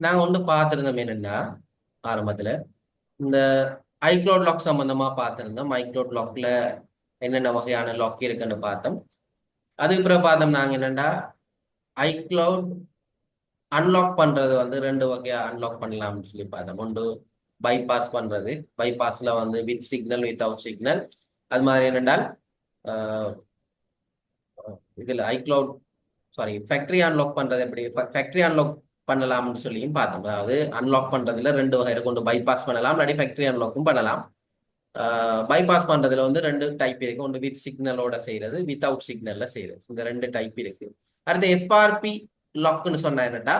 நாங்க ஒன்று பார்த்துருந்தோம் என்னன்னா ஆரம்பத்துல இந்த ஐக்ளவுட் லாக் சம்பந்தமா பார்த்துருந்தோம். ஐக்ளவுட் லாக்ல என்னென்ன வகையான லாக் இருக்குன்னு பார்த்தோம். அதுக்கு பிறகு பார்த்தோம் நாங்க என்னன்னா ஐக்ளவுட் அன்லாக் பண்றது வந்து ரெண்டு வகையா அன்லாக் பண்ணலாம்னு சொல்லி பார்த்தோம். ஒன்று பைபாஸ் பண்றது, பைபாஸ்ல வந்து வித் சிக்னல் வித்தவுட் சிக்னல். அது மாதிரி என்னென்றால் ஆஹ், இதுல ஐக்ளவுட் சாரி ஃபேக்டரி அன்லாக் பண்றது எப்படி ஃபேக்டரி அன்லாக் பண்ணலாம்னு சொல்லியும் பார்த்தோம். அதாவது அன்லாக் பண்றதுல ரெண்டு வகை இருக்கு. ஒன்று பைபாஸ் பண்ணலாம், இல்லாட்டி ஃபேக்டரி அன்லாக்கும் பண்ணலாம். பைபாஸ் பண்றதுல வந்து ரெண்டு டைப் இருக்கு. ஒன்று வித் சிக்னலோட செய்யறது, வித்தவுட் சிக்னல்ல செய்யறது. இந்த ரெண்டு டைப் இருக்கு. அடுத்து எஃப்ஆர்பி லாக்னு சொன்னா என்னட்டா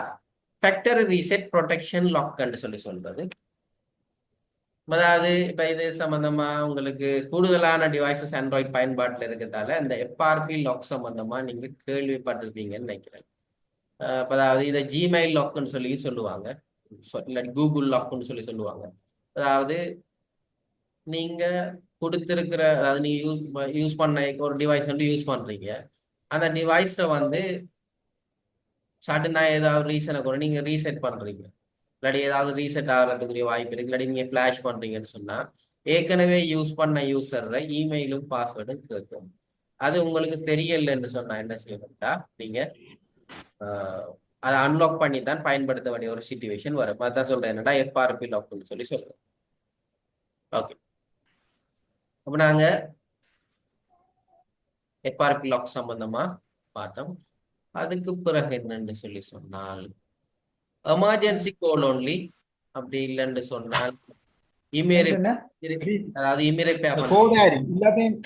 ஃபேக்டரி ரீசெட் ப்ரொடெக்ஷன் லாக்னு சொல்லி சொல்றது. அதாவது இப்ப இது சம்பந்தமா உங்களுக்கு கூடுதலான டிவைசஸ் ஆண்ட்ராய்ட் பயன்பாட்டில் இருக்கிறதால இந்த எஃப்ஆர்பி லாக் சம்பந்தமா நீங்க கேள்விப்பட்டிருப்பீங்கன்னு நினைக்கிறேன். இப்ப அதாவது இதை ஜிமெயில் லாக்னு சொல்லி சொல்லுவாங்க, இல்லாட்டி கூகுள் லாக்னு சொல்லி சொல்லுவாங்க. அதாவது நீங்க கொடுத்திருக்கிற, அதாவது நீங்க யூஸ் பண்ண ஒரு டிவைஸ் வந்து யூஸ் பண்றீங்க. அந்த டிவைஸ்ல வந்து சடனா ஏதாவது ரீசனை கூட நீங்க ரீசெட் பண்றீங்க, இல்லாட்டி ஏதாவது ரீசெட் ஆகிறதுக்குரிய வாய்ப்பு இருக்கு, இல்லாட்டி நீங்க ஃபிளாஷ் பண்றீங்கன்னு சொன்னா ஏற்கனவே யூஸ் பண்ண யூசர்ல இமெயிலும் பாஸ்வேர்டும் கேட்கும். அது உங்களுக்கு தெரியலன்னு சொன்னா என்ன செய்யணும்டா நீங்க ஆஹ், அதை அன்லாக் பண்ணி தான் பயன்படுத்த வேண்டிய ஒரு சுச்சுவேஷன் வரும். அதான் சொல்றேன் என்னடா எஃப்ஆர்பி லாக்னு சொல்லி சொல்றேன். ஓகே, அப்ப நாங்க எஃப்ஆர்பி லாக் சம்பந்தமா பார்த்தோம். அதுக்கு பிறகு என்னன்னு சொல்லி சொன்னால் எமர்ஜென்சி கோல் ஒன்லி, அப்படி இல்லைன்னு சொன்னால் இமீரை, என்ன அதாவது இமீரை பே இந்த பண்றது. கோடாரி எல்லாத்தையும்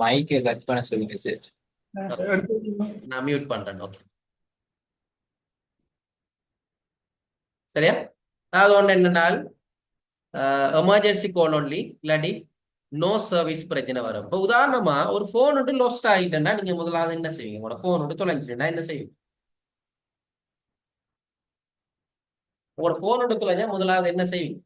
மைக்கை கட் பண்ண சொல்லுங்க சார். நான் மியூட் பண்றேன். ஓகே, சரியா? அதாவது ஒன்று என்னன்னால் எமர்ஜென்சி கோல் ஒன்லி, இல்லாட்டி நோ சர்வீஸ் பிரச்சனை வரும். இப்போ உதாரணமா ஒரு போன் விட்டு லாஸ்ட் ஆகிட்டேன்னா நீங்க முதலாவது என்ன செய்வீங்க? உங்களோட போன் விட்டு தொலைஞ்சிட்டா என்ன செய்வீங்க? உங்களோட போன் விட்டு தொலைஞ்சா முதலாவது என்ன செய்வீங்க?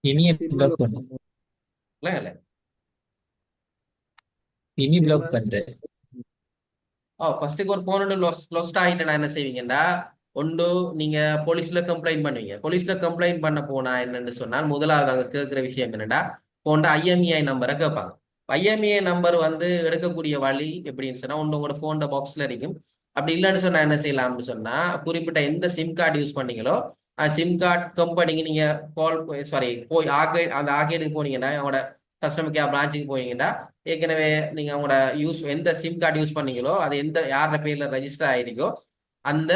இனிய பிளாக் பண்ணு. இல்லை இல்லை. இனி பிளாக் பண்றேன். ஃபர்ஸ்ட்டுக்கு ஒரு போன் லொஸ்ட் ஆகிட்டு நான் என்ன செய்வீங்கன்னா ஒன்று நீங்க போலீஸ்ல கம்ப்ளைண்ட் பண்ணுவீங்க. போலீஸ்ல கம்ப்ளைண்ட் பண்ண போனா என்னன்னு சொன்னால் முதலாவது அங்க கேட்கிற விஷயம் என்னன்னா போன்ற ஐஎம்இஐ நம்பரை கேட்பாங்க. ஐஎம்இஐ நம்பர் வந்து எடுக்கக்கூடிய வழி எப்படின்னு சொன்னா ஒன்று உங்களோட போன் பாக்ஸ்ல இருக்கும். அப்படி இல்லைன்னு சொன்னா என்ன செய்யலாம்னு சொன்னா குறிப்பிட்ட எந்த சிம் கார்டு யூஸ் பண்ணீங்களோ அந்த சிம் கார்டு கம்பெனிக்கு நீங்க கால் சாரி போய் ஆர்கேட் அந்த ஆர்கேடுக்கு போனீங்கன்னா அவங்களோட கஸ்டமர் கேர் பிரான்ச்சுக்கு போனீங்கன்னா ஏற்கனவே நீங்க அவங்களோட எந்த சிம் கார்டு யூஸ் பண்ணீங்களோ அது எந்த யாரோட பேர்ல ரெஜிஸ்டர் ஆயிருக்கோ அந்த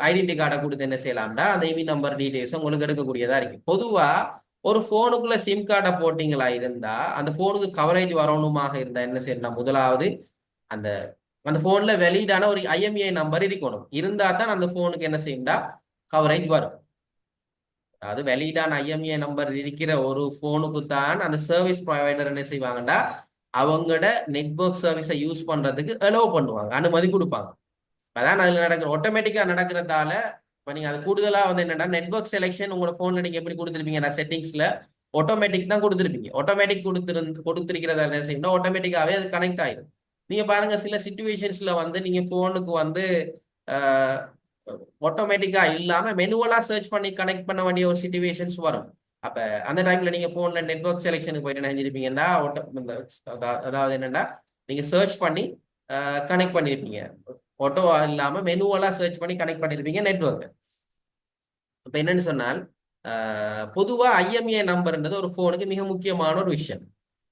ஐடென்டி கார்டை கொடுத்து என்ன செய்யலாம்டா அந்த இவி நம்பர் டீடைல்ஸ் உங்களுக்கு எடுக்கக்கூடியதா இருக்கு. பொதுவா ஒரு போனுக்குள்ள சிம் கார்டை போட்டீங்களா இருந்தா அந்த போனுக்கு கவரேஜ் வரணுமாக இருந்தா என்ன செய்யணும்? முதலாவது அந்த அந்த போன்ல வெளியிடான ஒரு ஐஎம்இஐ நம்பர் இருக்கணும். இருந்தா தான் அந்த போனுக்கு என்ன செய்யும்டா கவரேஜ் வரும். அது வெளியிடான ஐஎம்இஐ நம்பர் இருக்கிற ஒரு போனுக்கு தான் அந்த சர்வீஸ் ப்ரொவைடர் என்ன செய்வாங்கன்னா அவங்களோட நெட்வொர்க் சர்வீஸை யூஸ் பண்றதுக்கு அலோவ் பண்ணுவாங்க, அனுமதி கொடுப்பாங்க. அதான் அதுல நடக்கிற ஆட்டோமேட்டிக்கா நடக்கிறதால இப்ப நீங்க அது கூடுதலா வந்து என்னன்னா நெட்வொர்க் செலெக்ஷன் உங்களோட போன்ல நீங்க எப்படி கொடுத்துருப்பீங்க? நான் செட்டிங்ஸ்ல ஆட்டோமேட்டிக் தான் கொடுத்துருப்பீங்க. ஆட்டோமேட்டிக் கொடுத்துருக்கிறதா என்ன செய்யணும்? ஆட்டோமேட்டிக்காவே அது கனெக்ட் ஆயிடும். நீங்க பாருங்க சில சுச்சுவேஷன்ஸ்ல வந்து நீங்க போனுக்கு வந்து ஆட்டோமேட்டிக்கா இல்லாம மெனுவலா சர்ச் பண்ணி கனெக்ட் பண்ண வேண்டிய ஒரு சுச்சுவேஷன்ஸ் வரும். அப்ப அந்த டைம்ல நீங்க போன்ல நெட்வொர்க் செலெக்ஷனுக்கு போயிட்டு நினைஞ்சிருப்பீங்கன்னா அதாவது என்னன்னா நீங்க சர்ச் பண்ணி கனெக்ட் பண்ணிருப்பீங்க. ஆட்டோ இல்லாம மெனுவலா சர்ச் பண்ணி கனெக்ட் பண்ணிருப்பீங்க நெட்வொர்க். இப்ப என்னன்னு சொன்னால் பொதுவா ஐஎம்இஐ நம்பர்ன்றது ஒரு போனுக்கு மிக முக்கியமான ஒரு விஷயம்.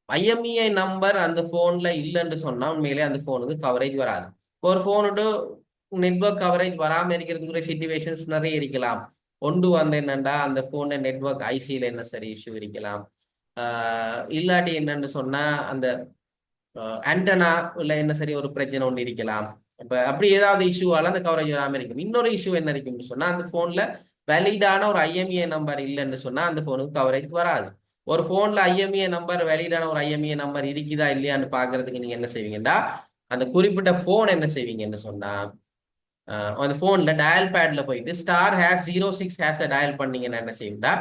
ஐஎம்இஐ நம்பர் அந்த போன்ல இல்லைன்னு சொன்னா உண்மையிலே அந்த போனுக்கு கவரேஜ் வராது. ஒரு போனோட நெட்வொர்க் கவரேஜ் வராம இருக்கிறதுக்குரிய சிச்சுவேஷன்ஸ் நிறைய இருக்கலாம். ஒன்று வந்து என்னண்டா அந்த போன நெட்வொர்க் ஐசியில என்ன சரி இஷ்யூ இருக்கலாம். இல்லாட்டி என்னன்னு சொன்னா அந்த ஆண்டனால என்ன சரி ஒரு பிரச்சனை ஒன்று இருக்கலாம். இப்ப அப்படி ஏதாவது இஷ்யூவால அந்த கவரேஜ் வராம இருக்கும். இன்னொரு இஷ்யூ என்ன இருக்குன்னு சொன்னா அந்த போன்ல வேலிடான ஒரு ஐஎம்இஐ நம்பர் இல்லைன்னு சொன்னா அந்த போனுக்கு கவரேஜ் வராது. ஒரு போன்ல ஐஎம்இஐ நம்பர் வேலிடான ஒரு ஐஎம்இஐ நம்பர் இருக்குதா இல்லையான்னு பாக்குறதுக்கு நீங்க என்ன செய்வீங்கன்னா அந்த குறிப்பிட்ட போன் என்ன செய்வீங்கன்னு சொன்னா அந்த போன்ல டயல் பேட்ல போயிட்டு *06# டயல் பண்ணீங்கன்னா என்ன செய்யும்டா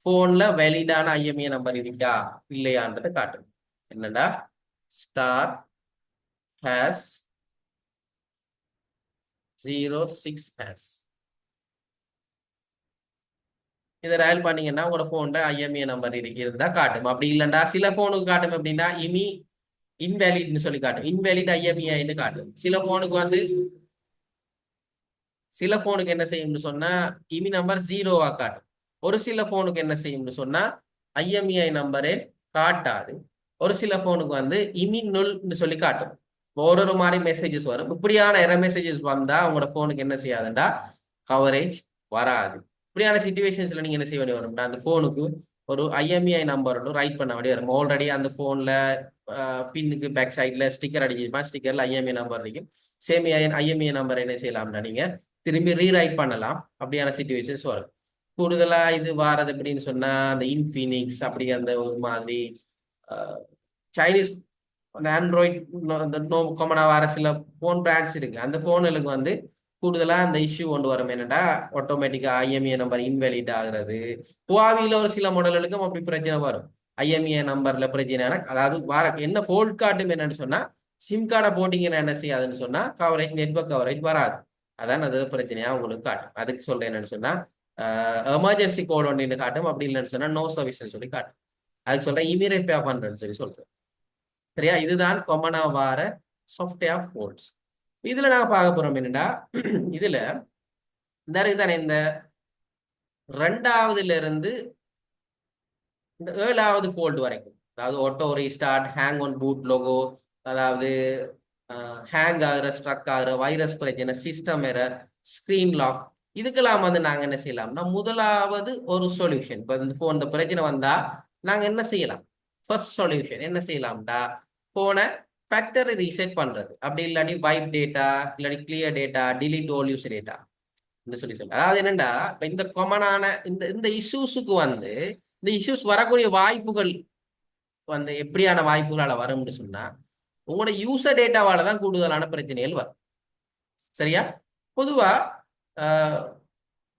போன்ல வேலிடான ஐஎம்இ நம்பர் இருக்கா இல்லையான்றதை காட்டும். என்னடா *#06#. இதை டயல் பண்ணீங்கன்னா உங்களோட போன்ல ஐஎம்இ நம்பர் இருந்தா காட்டும். அப்படி இல்லைண்டா சில போனுக்கு காட்டும் அப்படின்னா இன்வேலிட்னு சொல்லி காட்டும். இன்வேலிட் ஐஎம்இஐன்னு காட்டும். சில போனுக்கு என்ன செய்யும்னு சொன்னா இமி நம்பர் 0வா காட்டும். ஒரு சில போனுக்கு என்ன செய்யும்னு சொன்னா ஐஎம்இஐ நம்பரே காட்டாது. ஒரு சில போனுக்கு இமி நுல்னு சொல்லி காட்டும். ஒரு மாதிரி மெசேஜஸ் வரும். இப்படியான எரர் மெசேஜஸ் வந்தா உங்களோட போனுக்கு என்ன செய்யாதுண்டா கவரேஜ் வராது. இப்படியான சிச்சுவேஷன்ஸ்ல நீங்க என்ன செய்ய வேண்டிய வரும்னா அந்த போனுக்கு ஒரு ஐஎம்இஐ நம்பர் ரைட் பண்ண வேண்டிய வரும். ஆல்ரெடி அந்த போன்ல பின்னுக்கு பேக் சைட்ல ஸ்டிக்கர் அடிச்சிருப்பான். ஸ்டிக்கர்ல ஐஎம்இஐ நம்பர் இருக்கும். சேம் ஐஎம்இஐ நம்பர் என்ன செய்யலாம்னா நீங்க திரும்பி ரீரைட் பண்ணலாம். அப்படியான சிச்சுவேஷன்ஸ் வரும். கூடுதலா இது வாரது அப்படின்னு சொன்னா அந்த இன்ஃபினிக்ஸ் அப்படி அந்த ஒரு மாதிரி சைனீஸ் அந்த ஆண்ட்ராய்ட் அந்த காமனா வர சில போன் பிராண்ட்ஸ் இருக்கு. அந்த போன்களுக்கு கூடுதலா அந்த இஷ்யூ கொண்டு வரும். என்னடா ஆட்டோமேட்டிக்கா ஐஎம்இஐ நம்பர் இன்வேலிட் ஆகுறது. ஹுவாவில ஒரு சில மாடல்களுக்கும் அப்படி பிரச்சனை வரும். ஐஎம்இஐ நம்பர்ல பிரச்சனை, அதாவது என்ன ஃபோல்ட் காட்டும் என்னன்னு சொன்னா சிம் கார்டை போட்டீங்கன்னா என்ன செய்யாதுன்னு சொன்னா கவரேஜ் நெட்வொர்க் கவரேஜ் வராது. அதான் அது பிரச்சனையா உங்களுக்கு காட்டும். அதுக்கு சொல்றேன் என்னன்னு சொன்னா எமர்ஜென்சி கோட் ஒன்று காட்டும். அப்படி இல்லைன்னு சொன்னா நோ சர்வீஸ்ன்னு சொல்லி காட்டும். அதுக்கு சொல்றேன் இமீடியட் பே பண்றேன்னு சொல்லி சொல்றேன். சரியா? இதுதான் காமனா வார சாஃப்ட்வேர் ஃபால்ட்ஸ். இதுல நாங்க பார்க்க போறோம் என்னடா இதுல இந்த 2வதுல இருந்து இந்த 7வது ஃபோல்டு வரைக்கும், அதாவது auto restart, hang on boot logo, அதாவது ஹேங் ஆகுற, ஸ்ட்ரக் ஆகுற, வைரஸ் பிரச்சனை, சிஸ்டம் எரர், ஸ்கிரீன் லாக், இதுக்கெல்லாம் நாங்க என்ன செய்யலாம்னா முதலாவது ஒரு சொல்யூஷன். இப்போ இந்த போன் இந்த பிரச்சனை வந்தா நாங்க என்ன செய்யலாம்? ஃபர்ஸ்ட் சொல்யூஷன் என்ன செய்யலாம்டா போனை ஃபேக்டரி ரீசெட் பண்றது. அப்படி இல்லாட்டி வைப் டேட்டா, இல்லாட்டி கிளியர் டேட்டா, டிலீட் ஓல் யூஸ் டேட்டா சொல்லி அதாவது என்னண்டா இப்ப இந்த காமனான இந்த இஷ்யூஸுக்கு இந்த இஷ்யூஸ் வரக்கூடிய வாய்ப்புகள் எப்படியான வாய்ப்புகளால வரும்னு சொன்னா உங்களோட யூசர் டேட்டாவால தான் கூடுதலான பிரச்சனைகள் வரும். சரியா? பொதுவா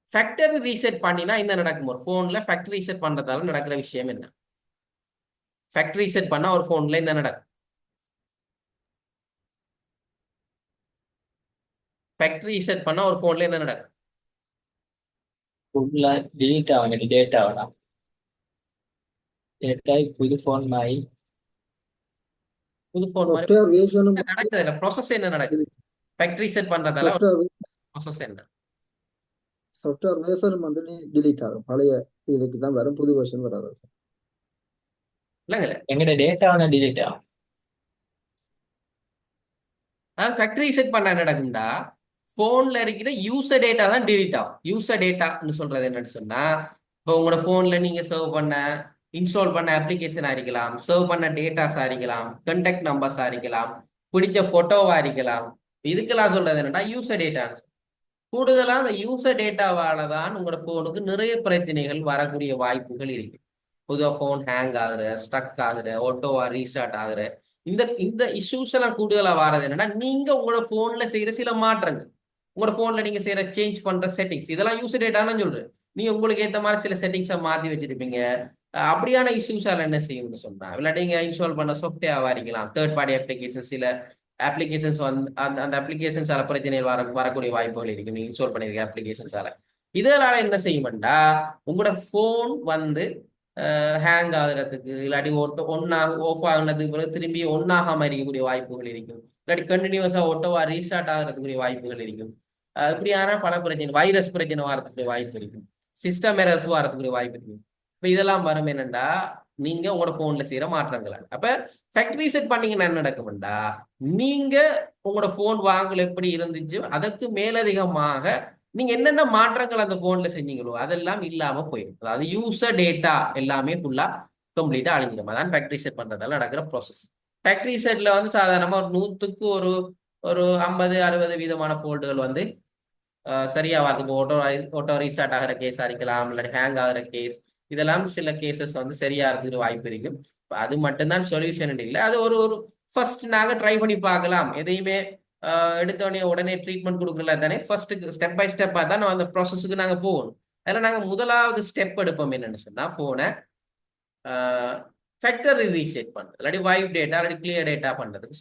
ஃபேக்டரி ரீசெட் பண்ணினா என்ன நடக்கும்? ஒரு போன்ல ஃபேக்டரி ரீசெட் பண்றதால நடக்கிற விஷயம் என்ன? ஃபேக்டரி ரீசெட் பண்ணா ஒரு போன்ல என்ன நடக்கும்? ஃபேக்டரி ரீசெட் பண்ணா ஒரு போன்ல என்ன நடக்கும்? ஃபுல்லா டிலீட் ஆகணும், டேட்டா ஆகலாம். டேட்டா புது ஃபோன் மாதிரி புது போன் மாதிரி சாஃப்ட்வேர் வேர்ஷனும் நடக்குது. இல்ல ப்ராசஸ் என்ன நடக்குது? ஃபேக்டரி ரீசெட் பண்றதால சாஃப்ட்வேர் ப்ராசஸ் என்ன? சாஃப்ட்வேர் வேர்ஷனும் டிலீட் ஆகும். பழைய இதுக்கு தான் வரும், புது வேர்ஷன் வராது. இல்லைங்கள எங்கட டேட்டாவை டிலீட் ஆகும். அதாவது ஃபேக்டரி ரீசெட் பண்ண என்ன நடக்கும்டா போன்ல இருக்கிற யூசர் டேட்டா தான் டிலீட் ஆகும். யூசர் டேட்டான்னு சொல்றது என்னன்னு சொன்னா இப்போ உங்களோட போன்ல நீங்க சர்வ் பண்ண இன்ஸ்டால் பண்ண அப்ளிகேஷனா இருக்கலாம், சர்வ் பண்ண டேட்டாஸா இருக்கலாம், கண்டாக்ட் நம்பர்ஸா இருக்கலாம், பிடிச்ச போட்டோவா இருக்கலாம். இதுக்கெல்லாம் சொல்றது என்னன்னா யூசர் டேட்டா. கூடுதலா அந்த யூசர் டேட்டாவால தான் உங்களோட போனுக்கு நிறைய பிரச்சனைகள் வரக்கூடிய வாய்ப்புகள் இருக்கு. பொதுவாக போன் ஹேங் ஆகுற, ஸ்டக் ஆகுற, ஆட்டோவா ரீஸ்டார்ட் ஆகுற இந்த இந்த இஷ்யூஸ் எல்லாம் கூடுதலா வர்றது என்னன்னா நீங்க உங்களோட போன்ல செய்யற சில மாற்றங்கள், உங்களோட போன்ல நீங்க செய்யற சேஞ்ச் பண்ற செட்டிங்ஸ், இதெல்லாம் யூசர் டேட்டான்னு சொல்றேன். நீங்க உங்களுக்கு ஏற்ற மாதிரி சில செட்டிங்ஸை மாத்தி வச்சிருப்பீங்க. அப்படியான இஷ்யூஸால என்ன செய்யும்னு சொன்னா இல்லாட்டி நீங்க இன்ஸ்டால் பண்ண சாஃப்ட்வேர் இருக்கலாம், தேர்ட் பார்ட்டி அப்ளிகேஷன், சில அப்ளிகேஷன்ஸ் அந்த அப்ளிகேஷன்ஸால பிரச்சனைகள் வரக்கூடிய வாய்ப்புகள் இருக்கு. நீங்க இன்ஸ்டால் பண்ணிருக்க அப்ளிகேஷன்ஸால இதனால என்ன செய்யும்டா உங்களோட போன் ஹேங் ஆகுறதுக்கு, இல்லாட்டி ஒன்னா ஆஃப் ஆகுனதுக்கு பிறகு திரும்பி ஒன்னாகாம இருக்கக்கூடிய வாய்ப்புகள் இருக்கும். இல்லாட்டி கண்டினியூஸா ஒட்டோவா ரீஸ்டார்ட் ஆகிறதுக்குரிய வாய்ப்புகள் இருக்கும். இப்படியான பல பிரச்சனை, வைரஸ் பிரச்சனை வரதுக்குரிய வாய்ப்பு இருக்கும், சிஸ்டம் எரர்ஸ் வரதுக்குரிய வாய்ப்பு இருக்கும். இப்ப இதெல்லாம் வரும் என்னண்டா நீங்க உங்களோட போன்ல செய்யற மாற்றங்கள். அப்ப ஃபேக்டரி ரீசெட் பண்ணீங்கன்னா என்ன நடக்கும்டா நீங்க உங்களோட போன் வாங்கல எப்படி இருந்துச்சு அதற்கு மேலதிகமாக நீங்க என்னென்ன மாற்றங்கள் அந்த போன்ல செஞ்சீங்களோ அதெல்லாம் இல்லாம போயிடும். அதாவது யூசர் டேட்டா எல்லாமே ஃபுல்லா கம்ப்ளீட்டா அழிஞ்சிடும். அதான் ஃபேக்டரி செட் பண்றதால நடக்கிற ப்ராசஸ். ஃபேக்டரி செட்ல சாதாரணமா ஒரு 100க்கு ஒரு ஒரு 50-60% போல்டுகள் சரியா வரதுக்கு ஓட்டோ ரீஸ்டார்ட் ஆகிற கேஸா இருக்கலாம், இல்லாட்டி ஹேங் ஆகிற கேஸ், இதெல்லாம் சில கேசஸ் சரியா இருக்கிற வாய்ப்பு இருக்கும். அது மட்டும்தான் சொல்யூஷன் இல்லை. அது ஒரு ஒரு ஃபர்ஸ்ட் நாங்க ட்ரை பண்ணி பார்க்கலாம். எதையுமே எடுத்தோடனே உடனே ட்ரீட்மெண்ட் கொடுக்கல தானே. ஃபர்ஸ்ட் ஸ்டெப் பை ஸ்டெப்பாக தான் நம்ம அந்த ப்ராசஸுக்கு நாங்கள் போகணும். அதில் நாங்கள் முதலாவது ஸ்டெப் எடுப்போம் என்னன்னு சொன்னால், ஃபோனை ஃபேக்டரி ரீசெட் பண்ணுறது, இல்லாட்டி வைப் டேட்டா இல்லாட்டி கிளியர் டேட்டா பண்ணுறதுக்கு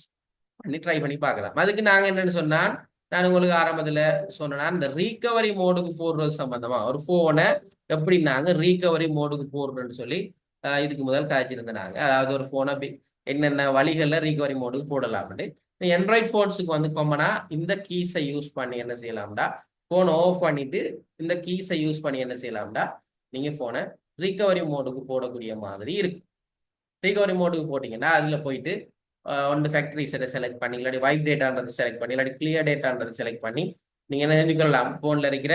பண்ணி ட்ரை பண்ணி பார்க்கலாம். அதுக்கு நாங்கள் என்னன்னு சொன்னால், நான் உங்களுக்கு ஆரம்பத்தில் சொன்னேன்னா இந்த ரீகவரி மோடுக்கு போடுறது சம்பந்தமா ஒரு ஃபோனை எப்படி நாங்கள் ரீகவரி மோடுக்கு போடுறோன்னு சொல்லி இதுக்கு முதல் காய்ச்சிருந்தேன் நாங்கள். அதாவது ஒரு ஃபோனை என்னென்ன வழிகளில் ரீகவரி மோடுக்கு போடலாம்னு. ஆண்ட்ராய்ட் ஃபோன்ஸுக்கு வந்து கொம்மனா இந்த கீஸை யூஸ் பண்ணி என்ன செய்யலாம்டா, ஃபோனை ஆஃப் பண்ணிட்டு இந்த கீஸை யூஸ் பண்ணி என்ன செய்யலாம்டா, நீங்கள் ஃபோனை ரீகவரி மோடுக்கு போடக்கூடிய மாதிரி இருக்கு. ரீகவரி மோடுக்கு போட்டிங்கன்னா அதில் போயிட்டு ஒன்று ஃபேக்டரி செட்டை செலக்ட் பண்ணி, இல்லாட்டி வைப் டேட்டான்றது செலக்ட் பண்ணி, இல்லாட்டி கிளியர் டேட்டான்றது செலக்ட் பண்ணி நீங்கள் என்ன செஞ்சுக்கலாம், ஃபோனில் இருக்கிற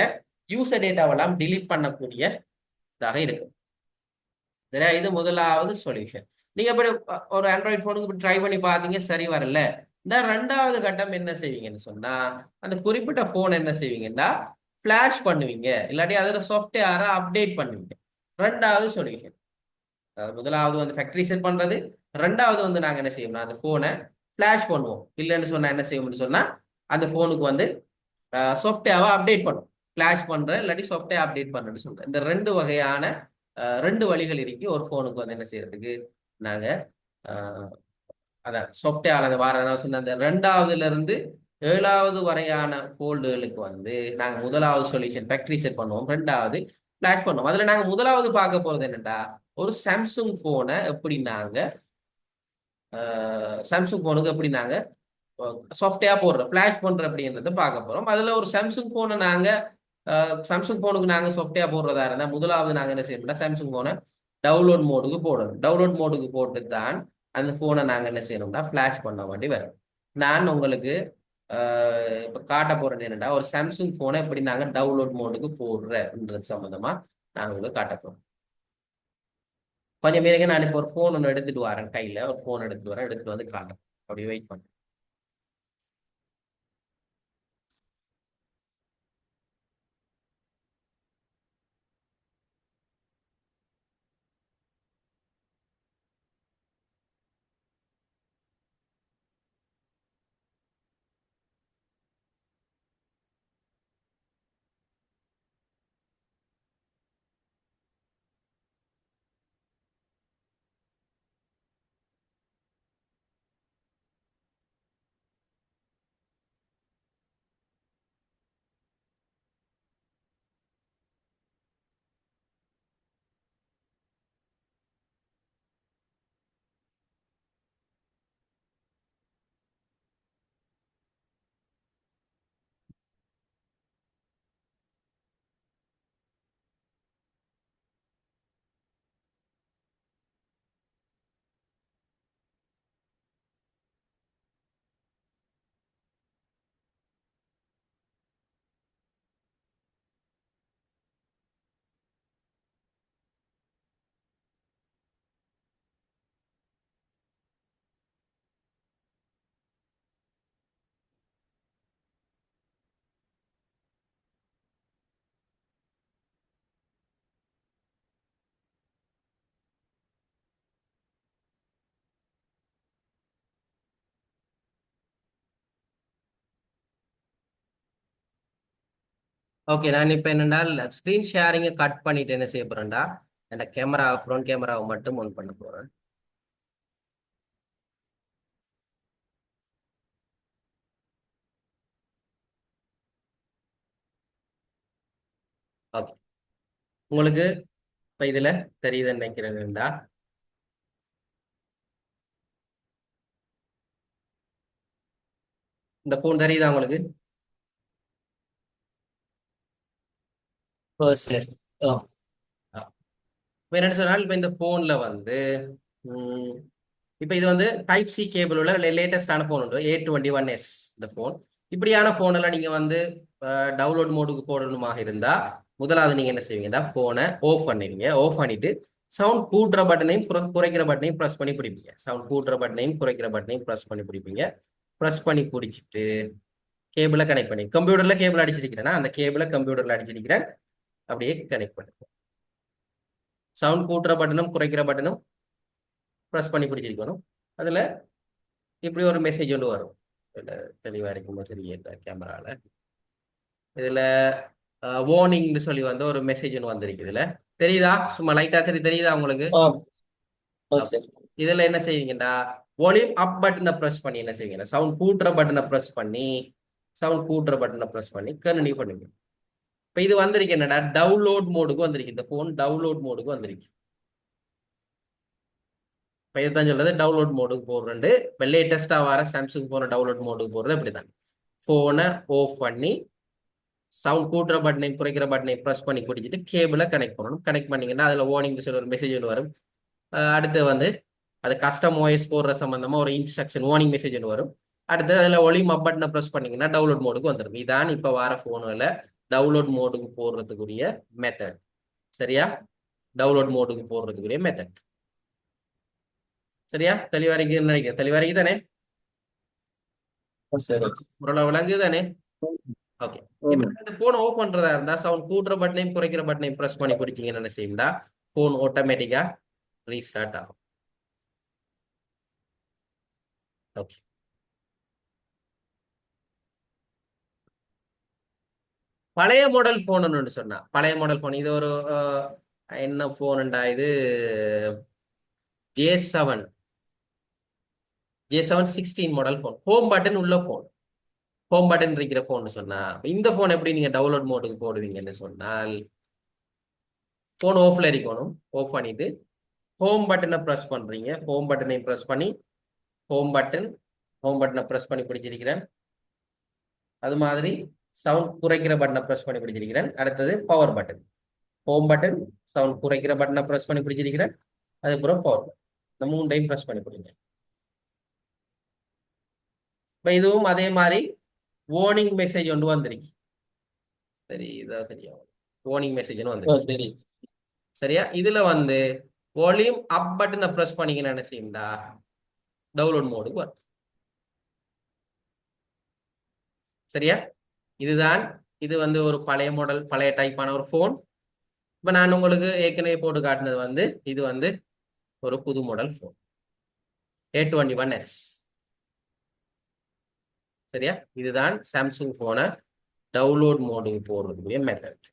யூசர் டேட்டாவெல்லாம் டிலீட் பண்ணக்கூடியதாக இருக்கும். சரியா? இது முதலாவது சொல்யூஷன். நீங்கள் இப்படி ஒரு ஆண்ட்ராய்ட் ஃபோனுக்கு இப்படி ட்ரை பண்ணி பார்த்தீங்க, சரி வரல. இந்த ரெண்டாவது கட்டம் என்ன செய்வீங்கன்னு சொன்னால், அந்த குறிப்பிட்ட ஃபோன் என்ன செய்வீங்கன்னா ஃப்ளாஷ் பண்ணுவீங்க, இல்லாட்டி அதில் சாஃப்ட்வேரை அப்டேட் பண்ணுவீங்க. ரெண்டாவது சொல்யூஷன். முதலாவது வந்து ஃபேக்டரி செட் பண்ணுறது, ரெண்டாவது வந்து நாங்கள் என்ன செய்யணும்னா அந்த ஃபோனை ஃப்ளாஷ் பண்ணுவோம். இல்லைன்னு சொன்னால் என்ன செய்வோம்னு சொன்னால் அந்த ஃபோனுக்கு வந்து சாஃப்ட்வேரை அப்டேட் பண்ணும். ஃப்ளாஷ் பண்ணுற இல்லாட்டி சாஃப்ட்வேர் அப்டேட் பண்ணுறேன்னு சொல்கிறேன். இந்த ரெண்டு வகையான ரெண்டு வழிகள் இருக்கு ஒரு ஃபோனுக்கு வந்து என்ன செய்யறதுக்கு. நாங்கள் அதான் சாஃப்ட்வேர் அந்த வார சொன்ன அந்த 2வதுல இருந்து 7வது வரையான ஃபோல்டுகளுக்கு வந்து நாங்கள் முதலாவது சொல்யூஷன் ஃபேக்டரி செட் பண்ணுவோம், ரெண்டாவது ஃப்ளாஷ் பண்ணுவோம். அதில் நாங்கள் முதலாவது பார்க்க போகிறது என்னென்னா, ஒரு சாம்சங் ஃபோனை எப்படி நாங்கள் சாம்சங் ஃபோனுக்கு எப்படி நாங்கள் சாஃப்ட்வேர் போடுறோம், ஃப்ளாஷ் பண்ணுறோம் அப்படின்றத பார்க்க போகிறோம். அதில் ஒரு சாம்சங் ஃபோனை நாங்கள் சாம்சங் ஃபோனுக்கு நாங்கள் சாஃப்ட்வேர் போடுறதா இருந்தால் முதலாவது நாங்கள் என்ன செய்யணும்னா சாம்சங் ஃபோனை டவுன்லோட் மோடுக்கு போடணும். டவுன்லோட் மோடுக்கு போட்டு தான் அந்த ஃபோனை நாங்கள் என்ன செய்யணும்னா ஃப்ளாஷ் பண்ண வேண்டி வரும். நான் உங்களுக்கு இப்போ காட்ட போகிறது என்னென்னா, ஒரு சாம்சங் ஃபோனை எப்படி நாங்கள் டவுன்லோட் மோடுக்கு போடுறன்றது சம்மந்தமாக நான் உங்களுக்கு காட்ட போகிறேன். கொஞ்சம் பேருக்கு நான் இப்போ ஒரு ஃபோன் ஒன்று எடுத்துகிட்டு வரேன், கையில் ஒரு ஃபோன் எடுத்துகிட்டு வரேன், எடுத்துகிட்டு வந்து காட்டுறேன். அப்படி வெயிட் பண்ணேன். ஓகே, நான் இப்போ என்னென்னால் ஸ்க்ரீன் ஷேரிங்கை கட் பண்ணிட்டு என்ன செய்ய போகிறேன்டா, அந்த கேமரா ஃப்ரண்ட் கேமராவை மட்டும் ஆன் பண்ண போகிறேன். ஓகே, உங்களுக்கு இப்போ இதில் தெரியுதுன்னு நினைக்கிறேன்டா. இந்த ஃபோன் தெரியுதா உங்களுக்கு? சரி. இப்போ என்னென்னு சொன்னால், இப்போ இந்த ஃபோனில் வந்து இப்போ இது வந்து டைப் சி கேபிள் உள்ள லேட்டஸ்டான ஃபோன் உண்டு, A21s. இந்த ஃபோன் இப்படியான ஃபோனெல்லாம் நீங்கள் வந்து டவுன்லோட் மோடுக்கு போடணுமாக இருந்தால் முதலாவது நீங்கள் என்ன செய்வீங்கன்னா ஃபோனை ஆஃப் பண்ணுவீங்க. ஆஃப் பண்ணிவிட்டு சவுண்ட் கூட்டுற பட்டனையும் குறைக்கிற பட்டனையும் ப்ரெஸ் பண்ணி பிடிப்பீங்க. சவுண்ட் கூட்டுற பட்டனையும் குறைக்கிற பட்டனையும் ப்ரெஸ் பண்ணி பிடிப்பீங்க. ப்ரெஸ் பண்ணி பிடிச்சிட்டு கேபிளை கனெக்ட் பண்ணி, கம்ப்யூட்டரில் கேபிள் அடிச்சிருக்கிறேன்னா அந்த கேபிளை கம்ப்யூட்டரில் அடிச்சிருக்கிறேன், அப்படியே கனெக்ட் பண்ணுங்க. சவுண்ட் கூட்டுற பட்டனும் குறைக்கிற பட்டனும் ப்ரெஸ் பண்ணி பிடிச்சிருக்கணும். அதில் இப்படி ஒரு மெசேஜ் ஒன்று வரும், தெளிவா இருக்குமோ தெரியல கேமரால. இதுல வார்னிங்னு சொல்லி வந்து ஒரு மெசேஜ் ஒன்று வந்திருக்கு. இதுல தெரியுதா? சும்மா லைட்டா சரி தெரியுதா உங்களுக்கு? ஓ ஓ அப்ப சரி. இதுல என்ன செய்வீங்கன்னா வால்யூம் அப் பட்டனை ப்ரெஸ் பண்ணி என்ன செய்வீங்கன்னா சவுண்ட் கூட்டுற பட்டனை ப்ரெஸ் பண்ணி கண்டினியூ பண்ணுங்க. இப்ப இது வந்திருக்கு என்னடா டவுன்லோட் மோடுக்கு வந்திருக்கு. இந்த போன் டவுன்லோட் மோடுக்கு வந்திருக்கு. இப்ப இதுதான் சொல்றது டவுன்லோட் மோடுக்கு போடுறேன். இப்ப லேட்டஸ்டா வர சாம்சங் போன டவுன்லோட் மோடுக்கு போடுறது இப்படிதான். போனை ஆஃப் பண்ணி சவுண்ட் கூட்டுற பட்டனையும் குறைக்கிற பட்டனையும் ப்ரெஸ் பண்ணி பிடிச்சிட்டு கேபிளை கனெக்ட் பண்ணணும். கனெக்ட் பண்ணீங்கன்னா அதுல வார்னிங் சொல்லி ஒரு மெசேஜ் ஒன்று வரும். அடுத்து வந்து அது கஸ்டம் ஓஎஸ் போடுற சம்பந்தமா ஒரு இன்ஸ்ட்ரக்ஷன் வார்னிங் மெசேஜ் ஒன்று வரும். அடுத்து அதுல வால்யூம் அப் பட்டனை ப்ரெஸ் பண்ணீங்கன்னா டவுன்லோட் மோடுக்கு வந்துடும். இதான் இப்ப வர போனுல டவுன்லோட் மோடுக்கு போடுறதுக்குரிய மெத்தட். சரியா? டவுன்லோட் மோடுக்கு போடுறதுக்குரிய மெத்தட். சரியா? தெளிவா இருக்குன்னு நினைக்கிறேன். தெளிவா இருக்கு தானே? ஓ சரி. ஓரளவு விளங்குது தானே? ஓகே. இப்ப ஆமா. இந்த போன் ஆஃப் பண்றதா இருந்தா சவுண்ட் கூட்டுற பட்டனையும் குறைக்கிற பட்டனையும் ப்ரெஸ் பண்ணி பிடிச்சீங்கன்னு என்ன செய்யும்டா போன் ஆட்டோமேட்டிக்கா ரீஸ்டார்ட் ஆகும். ஓகே. பழைய மாடல் போன் சொன்னா பழைய மாடல் போன் இது ஒரு என்ன போன்டா இது J7 16 model phone. Home button உள்ள போன். ஹோம் பட்டன் இருக்கிற போன் சொன்னா இந்த போன் எப்படி நீங்க டவுன்லோட் மோடுக்கு போடுவீங்கன்னு சொன்னால் போன் ஆஃப்ல இருக்கணும். ஆஃப் பண்ணிட்டு ஹோம் பட்டனை ப்ரெஸ் பண்றீங்க. ஹோம் பட்டனை ப்ரெஸ் பண்ணி ஹோம் பட்டனை ப்ரெஸ் பண்ணி பிடிச்சிருக்கிறேன். அது மாதிரி சவுண்ட் குறைக்கிற பட்டனை ப்ரெஸ் பண்ணி பிடிச்சிருக்கிறேன். அடுத்தது power button. Home button sound குறைக்கிற பட்டனை ப்ரெஸ் பண்ணி பிடிச்சிருக்கிறேன். அதுக்கப்புறம் பவர் பட்டன். இந்த 3 டைம் ப்ரெஸ் பண்ணி பிடிங்க. இப்ப இதுவும் அதே மாதிரி வார்னிங் மெசேஜ் ஒன்று வந்திருக்கு. சரி இதா தெரியும். வார்னிங் மெசேஜ் ஓ வந்துருக்கு. சரி. சரியா? இதுல வந்து வால்யூம் அப் பட்டனை ப்ரெஸ் பண்ணீங்கன்னா என்ன செய்யும்டா டவுன்லோட் மோடுக்கு வரும். சரியா? இதுதான். இது வந்து ஒரு பழைய மாடல் பழைய டைப்பான ஒரு போன். இப்ப நான் உங்களுக்கு ஏற்கனவே போட்டு காட்டினது வந்து இது வந்து ஒரு புது மாடல் போன் A21s. சரியா? இதுதான் சாம்சங் போனை டவுன்லோட் மோடுக்கு போடுறதுக்குரிய மெத்தட்.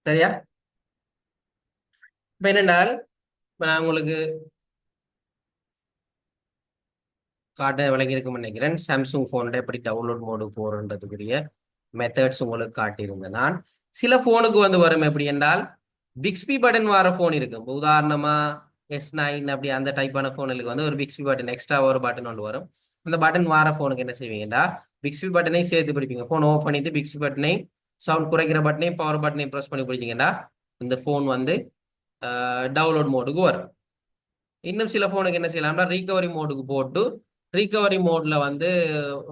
சரியா? இப்ப என்னென்னால் இப்ப நான் உங்களுக்கு காட்ட விளங்கி இருக்கும்னு நினைக்கிறேன். சாம்சங் போன்ல எப்படி டவுன்லோட் மோடு போறதுக்குரிய மெத்தட்ஸ் உங்களுக்கு காட்டியிருந்தேன். நான் சில போனுக்கு வந்து வரும் எப்படி என்றால் பிக்ஸ்பி பட்டன் வர போன் இருக்கு. உதாரணமா S9 அப்படி அந்த டைப்பான போனுக்கு வந்து ஒரு பிக்ஸ்பி பட்டன் எக்ஸ்ட்ரா ஒரு பட்டன் ஒன்று வரும். அந்த பட்டன் வர போனுக்கு என்ன செய்வீங்கடா பிக்ஸ்பி பட்டனை சேர்த்து பிடிப்பீங்க. போன் ஆஃப் பண்ணிட்டு பிக்ஸ்பி பட்டனை சவுண்ட் குறைக்கிற பட்டனையும் பவர் பட்டனையும் ப்ரெஸ் பண்ணி பிடிச்சிங்கன்னா இந்த போன் வந்து டவுன்லோட் மோடுக்கு வரும். இன்னும் சில போனுக்கு என்ன செய்யலாம்னா ரீகவரி மோடுக்கு போட்டு ரீகவரி மோட்ல வந்து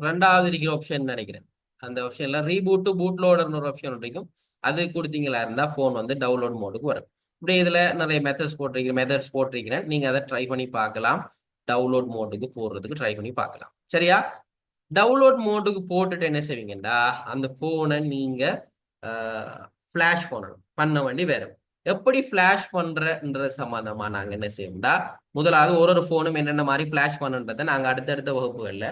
2வது இருக்கிற ஆப்ஷன் நினைக்கிறேன். அந்த ஆப்ஷன்ல ரீபூட் டு பூட் லோடர்னு ஒரு ஆப்ஷன் இருக்கும். அது கொடுத்தீங்களா இருந்தா போன் வந்து டவுன்லோட் மோடுக்கு வரும். இப்படி இதுல நிறைய மெத்தட்ஸ் போட்டிருக்கிறேன். நீங்க அதை ட்ரை பண்ணி பார்க்கலாம். டவுன்லோட் மோடுக்கு போடுறதுக்கு ட்ரை பண்ணி பார்க்கலாம். சரியா? டவுன்லோட் மோடுக்கு போட்டுட்டு என்ன செய்வீங்கடா அந்த போனை நீங்க ஃபிளாஷ் பண்ண வேண்டி வரும். எப்படி ஃபிளாஷ் பண்றன்ற சம்பந்தமா நாங்க என்ன செய்வோம்டா முதலாவது ஒரு போனும் என்னென்ன மாதிரி ஃபிளாஷ் பண்ணுன்றதை நாங்க அடுத்தடுத்த வகுப்புகள்ல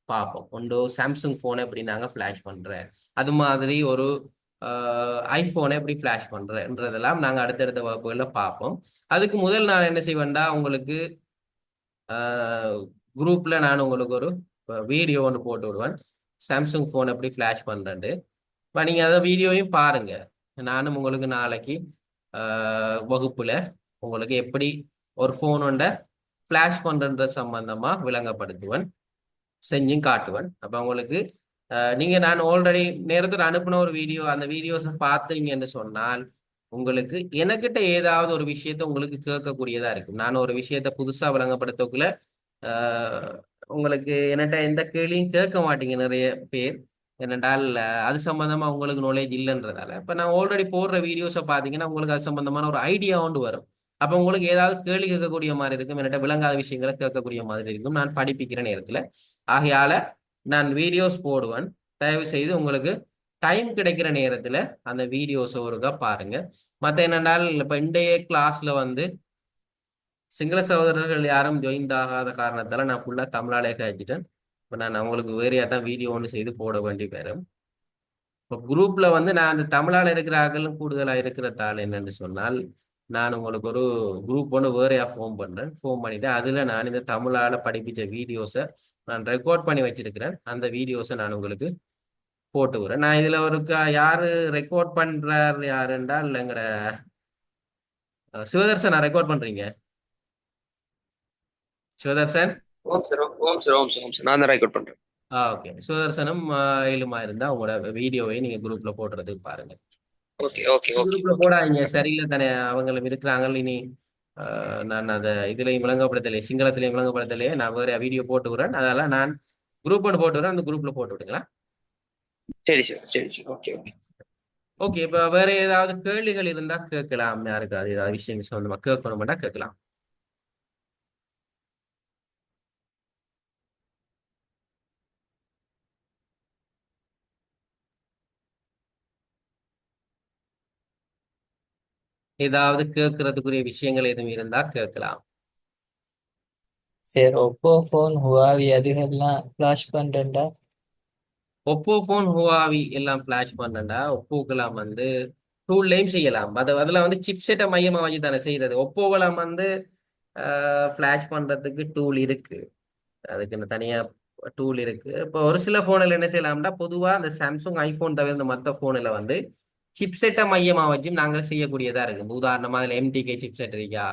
பார்ப்போம். ஒன்று சாம்சங் போனை எப்படி நாங்க ஃபிளாஷ் பண்றேன், அது மாதிரி ஒரு ஐபோனை எப்படி ஃபிளாஷ் பண்றேன்றதெல்லாம் நாங்க அடுத்தடுத்த வகுப்புகள்ல பார்ப்போம். அதுக்கு முதல் நான் என்ன செய்வேன்டா உங்களுக்கு குரூப்ல நான் உங்களுக்கு ஒரு வீடியோ ஒன்று போட்டு விடுவேன். சாம்சங் போன் எப்படி ஃபிளாஷ் பண்றேன்னு. நீங்க அதை வீடியோவையும் பாருங்க. நானும் உங்களுக்கு நாளைக்கு வகுப்புல உங்களுக்கு எப்படி ஒரு போனோண்ட ஃபிளாஷ் பண்றன்ற சம்பந்தமா விளங்கப்படுத்துவேன், செஞ்சும் காட்டுவேன். அப்ப உங்களுக்கு நீங்க நான் ஆல்ரெடி நேரத்தில் அனுப்பின ஒரு வீடியோ அந்த வீடியோஸை பார்த்தீங்கன்னு சொன்னால் உங்களுக்கு எனக்கிட்ட ஏதாவது ஒரு விஷயத்த உங்களுக்கு கேட்கக்கூடியதா இருக்கும். நான் ஒரு விஷயத்த புதுசா விளங்கப்படுத்தக்குள்ள ஆஹ், உங்களுக்கு என்கிட்ட எந்த கேள்வியும் கேட்க மாட்டீங்க நிறைய பேர். ஏனென்றால் அது சம்பந்தமா உங்களுக்கு நாலேஜ் இல்லைன்றதால இப்ப நான் ஆல்ரெடி போடுற வீடியோஸை பார்த்தீங்கன்னா உங்களுக்கு அது சம்பந்தமான ஒரு ஐடியா ஒன்று வரும். அப்ப உங்களுக்கு ஏதாவது கேள்வி கேட்கக்கூடிய மாதிரி இருக்கும், என்கிட்ட விளங்காத விஷயங்களை கேட்கக்கூடிய மாதிரி இருக்கும் நான் படிப்பிக்கிற நேரத்துல. ஆகையால நான் வீடியோஸ் போடுவேன். தயவு செய்து உங்களுக்கு டைம் கிடைக்கிற நேரத்துல அந்த வீடியோஸை ஒருக்கா பாருங்க. மற்ற என்னென்றால் இப்ப இன்றைய கிளாஸ்ல வந்து சிங்கள சகோதரர்கள் யாரும் ஜாயின் ஆகாத காரணத்தால நான் ஃபுல்லா தமிழாலே கழிச்சிட்டேன். இப்போ நான் அவங்களுக்கு வேறையா தான் வீடியோ ஒன்று செய்து போட வேண்டி வரும். இப்போ குரூப்ல வந்து நான் அந்த தமிழால இருக்கிற ஆக்களும் கூடுதலா இருக்கிறதால என்னன்னு சொன்னால் நான் உங்களுக்கு ஒரு குரூப் ஒன்று வேறையா ஃபார்ம் பண்றேன். ஃபார்ம் பண்ணிட்டு அதுல நான் இந்த தமிழால படிப்பிச்ச வீடியோஸை நான் ரெக்கார்ட் பண்ணி வச்சிருக்கிறேன். அந்த வீடியோஸை நான் உங்களுக்கு போட்டு விடுறேன். நான் இதுல ஒரு யாரு ரெக்கார்ட் பண்றார் யாரு என்றால் எங்கட சிவதர்சன் ரெக்கார்ட் பண்றீங்க. சிவதர்சன். ஓம் சார் ஓம் சார் ஓம் சார் ஓம் சார் நான் தான் ரெக்கார்ட் பண்றேன். ஓகே. சுதர்சனம் ஏழுமா இருந்தா உங்களோட வீடியோவை நீங்க குரூப்ல போடுறதுக்கு பாருங்க. ஓகே ஓகே ஓகே குரூப்ல போடாதீங்க சரியில்லை தானே, அவங்களும் இருக்கிறாங்க இனி. நான் அதை இதுலயும் விளங்கப்படுத்தலையே, சிங்களத்திலையும் விளங்கப்படுத்தலையே, நான் வேற வீடியோ போட்டு விடுறேன். அதெல்லாம் நான் குரூப் ஒன்று போட்டு விடுறேன், அந்த குரூப்ல போட்டு விடுங்களா. சரி சார் சரி சார் ஓகே ஓகே. ஓகே. இப்ப வேற ஏதாவது கேள்விகள் இருந்தா கேட்கலாம். யாருக்கு அது ஏதாவது விஷயம் சம்பந்தமா கேட்கணும்னா கேட்கலாம். ஏதாவது கேட்கறதுக்குரிய விஷயங்கள் எதுவும் இருந்தா கேட்கலாம். சரி, ஒப்போ ஃபோன் ஹுவாவி அதுகெல்லாம் ஃப்ளாஷ் பண்றேன்டா. ஒப்போ ஃபோன் ஹுவாவி எல்லாம் ஃபிளாஷ் பண்ணண்டா ஒப்போக்கெல்லாம் வந்து டூல்லையும் செய்யலாம். அதுல வந்து சிப் செட்டை மையமா வச்சு தானே செய்யறது. ஒப்போவெல்லாம் வந்து ஃபிளாஷ் பண்றதுக்கு டூல் இருக்கு. அதுக்குன்னு தனியா டூல் இருக்கு. இப்போ ஒரு சில போனில் என்ன செய்யலாம்னா பொதுவா இந்த சாம்சங் ஐபோன் தவிர இந்த மற்ற போனில் வந்து சிப் செட்டை மையமா வச்சு நாங்கள் செய்யக்கூடியதா இருக்கு. இப்ப உதாரணமா அதுல எம்டிகே சிப் செட் இருக்கா,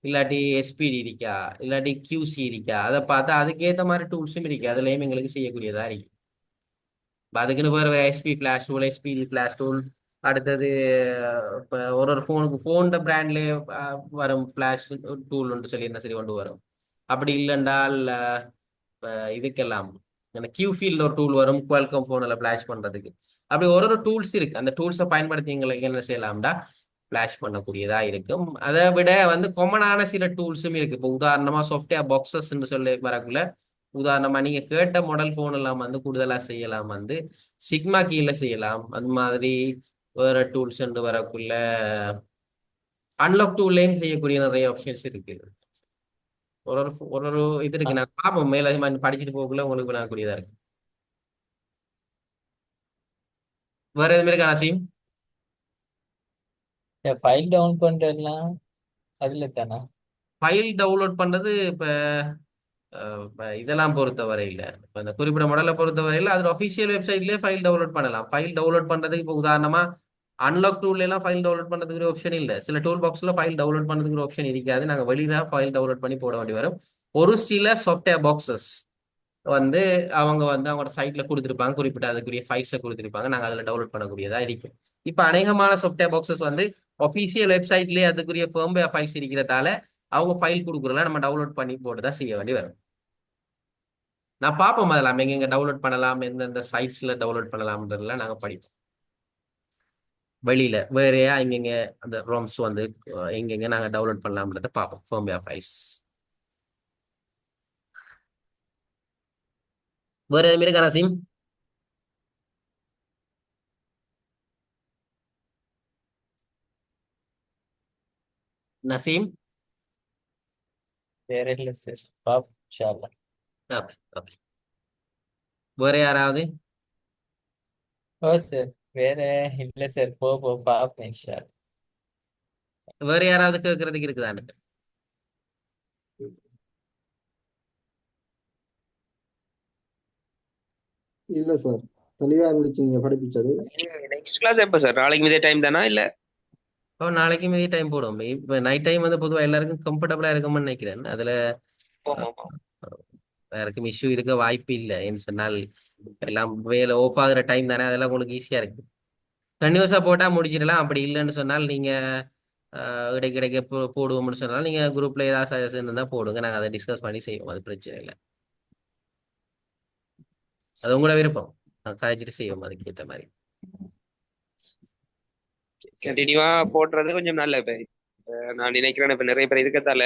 இல்லாட்டி எஸ்பிடி இருக்கா, இல்லாட்டி கியூசி இருக்கா, அதை பார்த்தா அதுக்கேற்ற மாதிரி டூல்ஸும் இருக்கு. அதுலயும் எங்களுக்கு செய்யக்கூடியதா இருக்கு. இப்ப அதுக்குன்னு வேற SP flash tool, SPD flash tool, அடுத்தது இப்போ ஒரு ஒரு ஃபோனுக்கு ஃபோன் பிராண்ட்லேயே வரும் ஃபிளாஷ் டூல்னு சொல்லி என்ன சரி கொண்டு வரும். அப்படி இல்லைன்றால் இதுக்கெல்லாம் அந்த கியூ ஃபீல்டு ஒரு டூல் வரும் குவால்காம் ஃபோனில் ஃபிளாஷ் பண்ணுறதுக்கு. அப்படி ஒரு ஒரு டூல்ஸ் இருக்கு. அந்த டூல்ஸை பயன்படுத்தி எங்களுக்கு என்ன செய்யலாம்டா ஃபிளாஷ் பண்ணக்கூடியதா இருக்கும். அதை விட வந்து காமனான சில டூல்ஸும் இருக்கு. இப்போ உதாரணமா சாஃப்ட்வேர் பாக்ஸஸ்ன்னு சொல்லி வரக்குள்ள உதாரணமா நீங்க கேட்ட மாடல் போன் எல்லாம் வந்து கூடுதலா செய்யலாம் வந்து சிக்மா கீழே செய்யலாம். அது மாதிரி வேற டூல்ஸ் வரக்குள்ள அன்லாக் டூல்லையும் செய்யக்கூடிய நிறைய ஆப்ஷன்ஸ் இருக்கு. ஒரு இது இருக்கு. நான் பார்ப்போம் மேல படிச்சுட்டு போகக்குள்ள உங்களுக்கு விளங்கக்கூடியதா இருக்கு. வேற எதுவுமே இருக்கா நாசிம்? ஃபைல் டவுன் பண்றதெல்லாம் அதுல தானா? ஃபைல் டவுன்லோட் பண்றது இப்ப இதெல்லாம் பொறுத்த வரையில இப்ப இந்த குறிப்பிட்ட மாடலை பொறுத்த வரையில அது ஒஃபிஷியல் வெப்சைட்லயே ஃபைல் டவுன்லோட் பண்ணலாம். ஃபைல் டவுன்லோட் பண்றதுக்கு இப்போ உதாரணமா அன்லாக் டூல்ல எல்லாம் ஃபைல் டவுன்லோட் பண்றதுக்கு ஒரு ஆப்ஷன் இல்ல. சில டூல் பாக்ஸ்ல ஃபைல் டவுன்லோட் பண்றதுக்கு ஒரு ஆப்ஷன் இருக்காது. நாங்க வெளியில ஃபைல் டவுன்லோட் பண்ணி போட வேண்டி வரும். ஒரு சில சாஃப்ட்வேர் பாக்ஸஸ் வந்து அவங்க வந்து அவங்களோட சைட்ல கொடுத்துருப்பாங்க, குறிப்பிட்ட அதுக்குரிய ஃபைல்ஸை கொடுத்துருப்பாங்க, நாங்க அதுல டவுன்லோட் பண்ணக்கூடியதா இருக்கும். இப்ப அநேகமான சாஃப்ட்வேர் பாக்ஸஸ் வந்து ஒஃபிஷியல் வெப்சைட்லயே அதுக்குரிய ஃபர்ம்வேர் ஃபைல்ஸ் இருக்கிறதால அவங்க ஃபைல் கொடுக்குறதுல நம்ம டவுன்லோட் பண்ணி போட்டுதான் செய்ய வேண்டி வரும். நான் பார்ப்போம் அதெல்லாம் எங்கெங்க டவுன்லோட் பண்ணலாம், எந்தெந்த சைட்ஸ்ல டவுன்லோட் பண்ணலாம்ன்றதுலாம் நாங்க படிப்போம். வெளியில வேறையா எங்கெங்க அந்த ரோம்ஸ் வந்து எங்கெங்க நாங்க டவுன்லோட் பண்ணலாம்ன்றத பார்ப்போம். ஃபர்ம்வேர் ஃபைல்ஸ் வேற எதுவுமே இருக்கா நசீம்? நசீம். வேற இல்ல சார், பாப் இன்ஷா அல்லாஹ். Okay okay. வேற யாராவது? ஓ சார், வேற இல்ல சார், போ போ பாப்போம் இன்ஷா அல்லாஹ். வேற யாராவது கேட்கறதுக்கு இருக்குதான்னு? இல்ல சார், தெளிவா இருந்துச்சு நீங்க படிப்பிச்சது. நெக்ஸ்ட் கிளாஸ் எப்போ சார்? நாளைக்கு இதே டைம் தானா இல்ல? இப்போ நாளைக்கு மீதி டைம் போடுவோம். இப்போ நைட் டைம் வந்து பொதுவாக எல்லாருக்கும் கம்ஃபர்டபுளா இருக்கும்னு நினைக்கிறேன். அதுல ஆமா ஆமா. யாருக்கும் இஷ்யூ இருக்க வாய்ப்பு இல்லை. ஏன்னு சொன்னால் எல்லாம் வேலை ஆஃப் ஆகுற டைம் தானே, அதெல்லாம் உங்களுக்கு ஈஸியா இருக்கு. கன்டினியூஸா போட்டா முடிச்சிடலாம். அப்படி இல்லைன்னு சொன்னால் நீங்க இடைக்கிடைக்க போடுவோம்னு சொன்னால் நீங்க குரூப்ல ஏதாவது சஜஷன் இருந்தா போடுங்க, நாங்க அதை டிஸ்கஸ் பண்ணி செய்வோம், அது பிரச்சனை இல்லை. அது உங்களோட விருப்பம், காய்ச்சிட்டு செய்வோம் அதுக்கேற்ற மாதிரி. சரி. கண்டினியூவா போடுறது கொஞ்சம் நல்ல. இப்ப நான் நினைக்கிறேன் இப்ப நிறைய பேர் இருக்கத்தால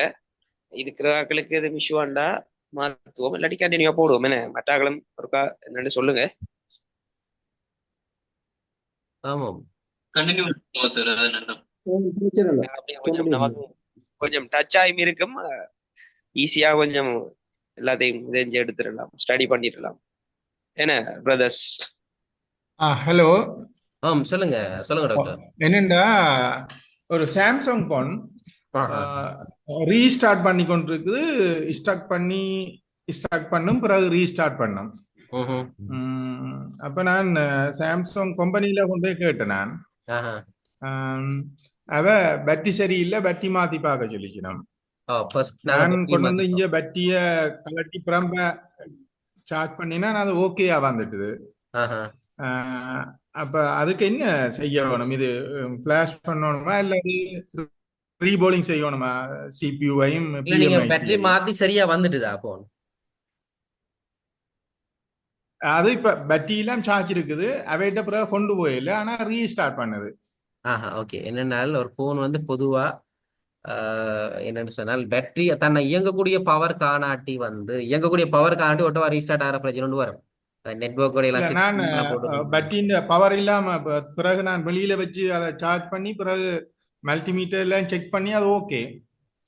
இருக்கிற ஆட்களுக்கு எது இஷ்யூவாண்டா மாத்துவோம், இல்லாட்டி கண்டினியூவா போடுவோம். என்ன மற்றாக்களும் ஒருக்கா என்னன்னு சொல்லுங்க. ஆமாம். கண்டினியூ பண்ணுவோம் சார், அது நல்லது. பிரச்சனை இல்லை. அப்படியே கொஞ்சம் நமக்கு கொஞ்சம் டச் ஆகி இருக்கும், ஈஸியா கொஞ்சம் எல்லாத்தையும் தெரிஞ்சு எடுத்துடலாம், ஸ்டடி பண்ணிடலாம். என்ன பிரதர்ஸ்? ஹலோ. சொல்லுங்க சொல்லுங்க டாக்டர். என்னண்டா ஒரு சாம்சங் போன் ஆஹா. ரீஸ்டார்ட் பண்ணி கொண்டிருக்குது. ஸ்டார்ட் பண்ணும், பிறகு ரீஸ்டார்ட் பண்ணும். ம்ஹும். அப்ப நான் சாம்சங் கம்பெனியில கொண்டு போய் கேட்டேன். நான் ஆஹா. அவ பேட்டரி சரியில்லை, பேட்டரி மாத்தி பார்க்க சொல்லிக்கணும். ஃபர்ஸ்ட் நாங்க நான் battery கொண்டு வந்து மாத்திப்போம். இங்க பேட்டரிய கலட்டி பிரம்ப சார்ஜ் பண்ணினா அது ஓகேயா வந்துட்டுது. ஆஹா. அப்ப அதுக்கு என்ன செய்யணும்? இது ஃபிளாஷ் பண்ணணுமா இல்ல ரீபோலிங் செய்யணுமா? சிபியூவையும் இல்ல நீங்க பேட்டரி மாத்தி சரியா வந்துட்டுதா போன்? அது இப்ப பேட்டரி எல்லாம் சார்ஜ் இருக்குது, அவைட்ட பிறகு கொண்டு போயில, ஆனா ரீஸ்டார்ட் பண்ணுது. ஆஹா. ஓகே. என்னென்னால் ஒரு போன் வந்து பொதுவா என்னன்னு சொன்னால் பேட்டரி தன்னை இயங்கக்கூடிய பவர் காணாட்டி ஒட்டவா ரீஸ்டார்ட் ஆகிற பிரச்சனை ஒன்று வரும். நெட்வொர்க்கோட இல்ல, எல்லாம் நான் setting எல்லாம் போட்டு பேட்டரியின் பவர் இல்லாம பிறகு நான் வெளியில வச்சு அதை சார்ஜ் பண்ணி பிறகு மல்டிமீட்டர்ல செக் பண்ணி அது ஓகே.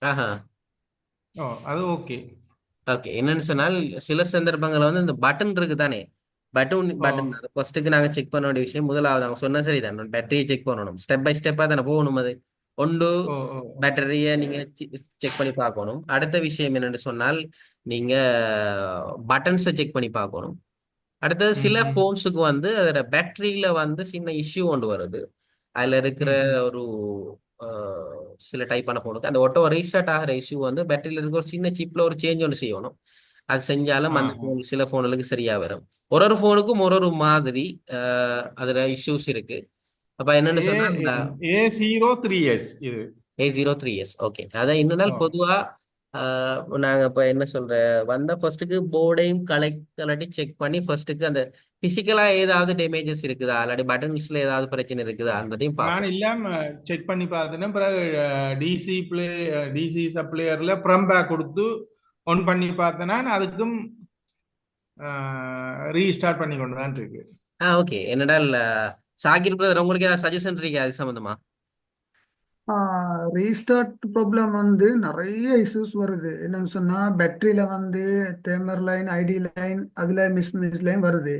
ஆஹா. அது ஓகே. ஓகே. என்னன்னு சொன்னால் சில சந்தர்ப்பங்கள்ல வந்து இந்த பட்டன் இருக்கு தானே, பட்டன் அது ஃபர்ஸ்ட்டுக்கு நாங்க செக் பண்ண வேண்டிய விஷயம். முதலாவது அவங்க சொன்ன சரிதான், பேட்டரியை செக் பண்ணணும். ஸ்டெப் பை ஸ்டெப்பா தானே போகணும். அது ஒன்று பேட்டரியை நீங்க செக் பண்ணி பார்க்கணும். அடுத்த விஷயம் என்னன்னு சொன்னால் நீங்க பட்டன்ஸை செக் பண்ணி பார்க்கணும். அடுத்தது சில போன்ஸுக்கு வந்து அதோட பேட்டரியில வந்து சின்ன இஷ்யூ கொண்டு வருது. அதுல இருக்கிற ஒரு சில டைப்பான போனுக்கு அந்த ஒட்டோ ரீஸ்டார்ட் ஆகிற இஷ்யூ வந்து பேட்டரியில இருக்க ஒரு சின்ன சிப்ல ஒரு சேஞ்ச் ஒன்று செய்யணும். அது செஞ்சாலும் அந்த போன் சில போனுக்கு சரியா வரும். ஒரு போனுக்கும் ஒரு மாதிரி அதுல இஷ்யூஸ் இருக்கு. அப்ப என்னன்னு சொன்னா A03s இது A03s. ஓகே. அதான் இன்னொரு பொதுவா நாங்க இப்ப என்ன சொல்ற வந்த ஃபர்ஸ்ட்டுக்கு போர்டையும் கலட்டி செக் பண்ணி ஃபர்ஸ்ட்டுக்கு அந்த பிசிக்கலா ஏதாவது டேமேஜஸ் இருக்குதா, இல்லாட்டி பட்டன்ஸ்ல ஏதாவது பிரச்சனை இருக்குதான்றதையும் நான் பார்ப்போம். இல்லாம செக் பண்ணி பார்த்தேன்னா பிறகு டிசி சப்ளையர்ல ப்ரம்பேக் கொடுத்து ஒன் பண்ணி பார்த்தேன்னா அதுக்கும் ரீஸ்டார்ட் பண்ணி கொண்டு தான் இருக்கு. ஓகே. என்னடா சாகிர் பிரதர், உங்களுக்கு ஏதாவது சஜஷன் இருக்கா அது சம்பந்தமா? ரீஸ்டார்ட் ப்ராப்ளம் வந்து நிறைய இஷ்யூஸ் வருது. என்னன்னு சொன்னா பேட்டரியில வந்து தேமர் லைன், ஐடி லைன், அதுல மிஸ் லைன் வருது.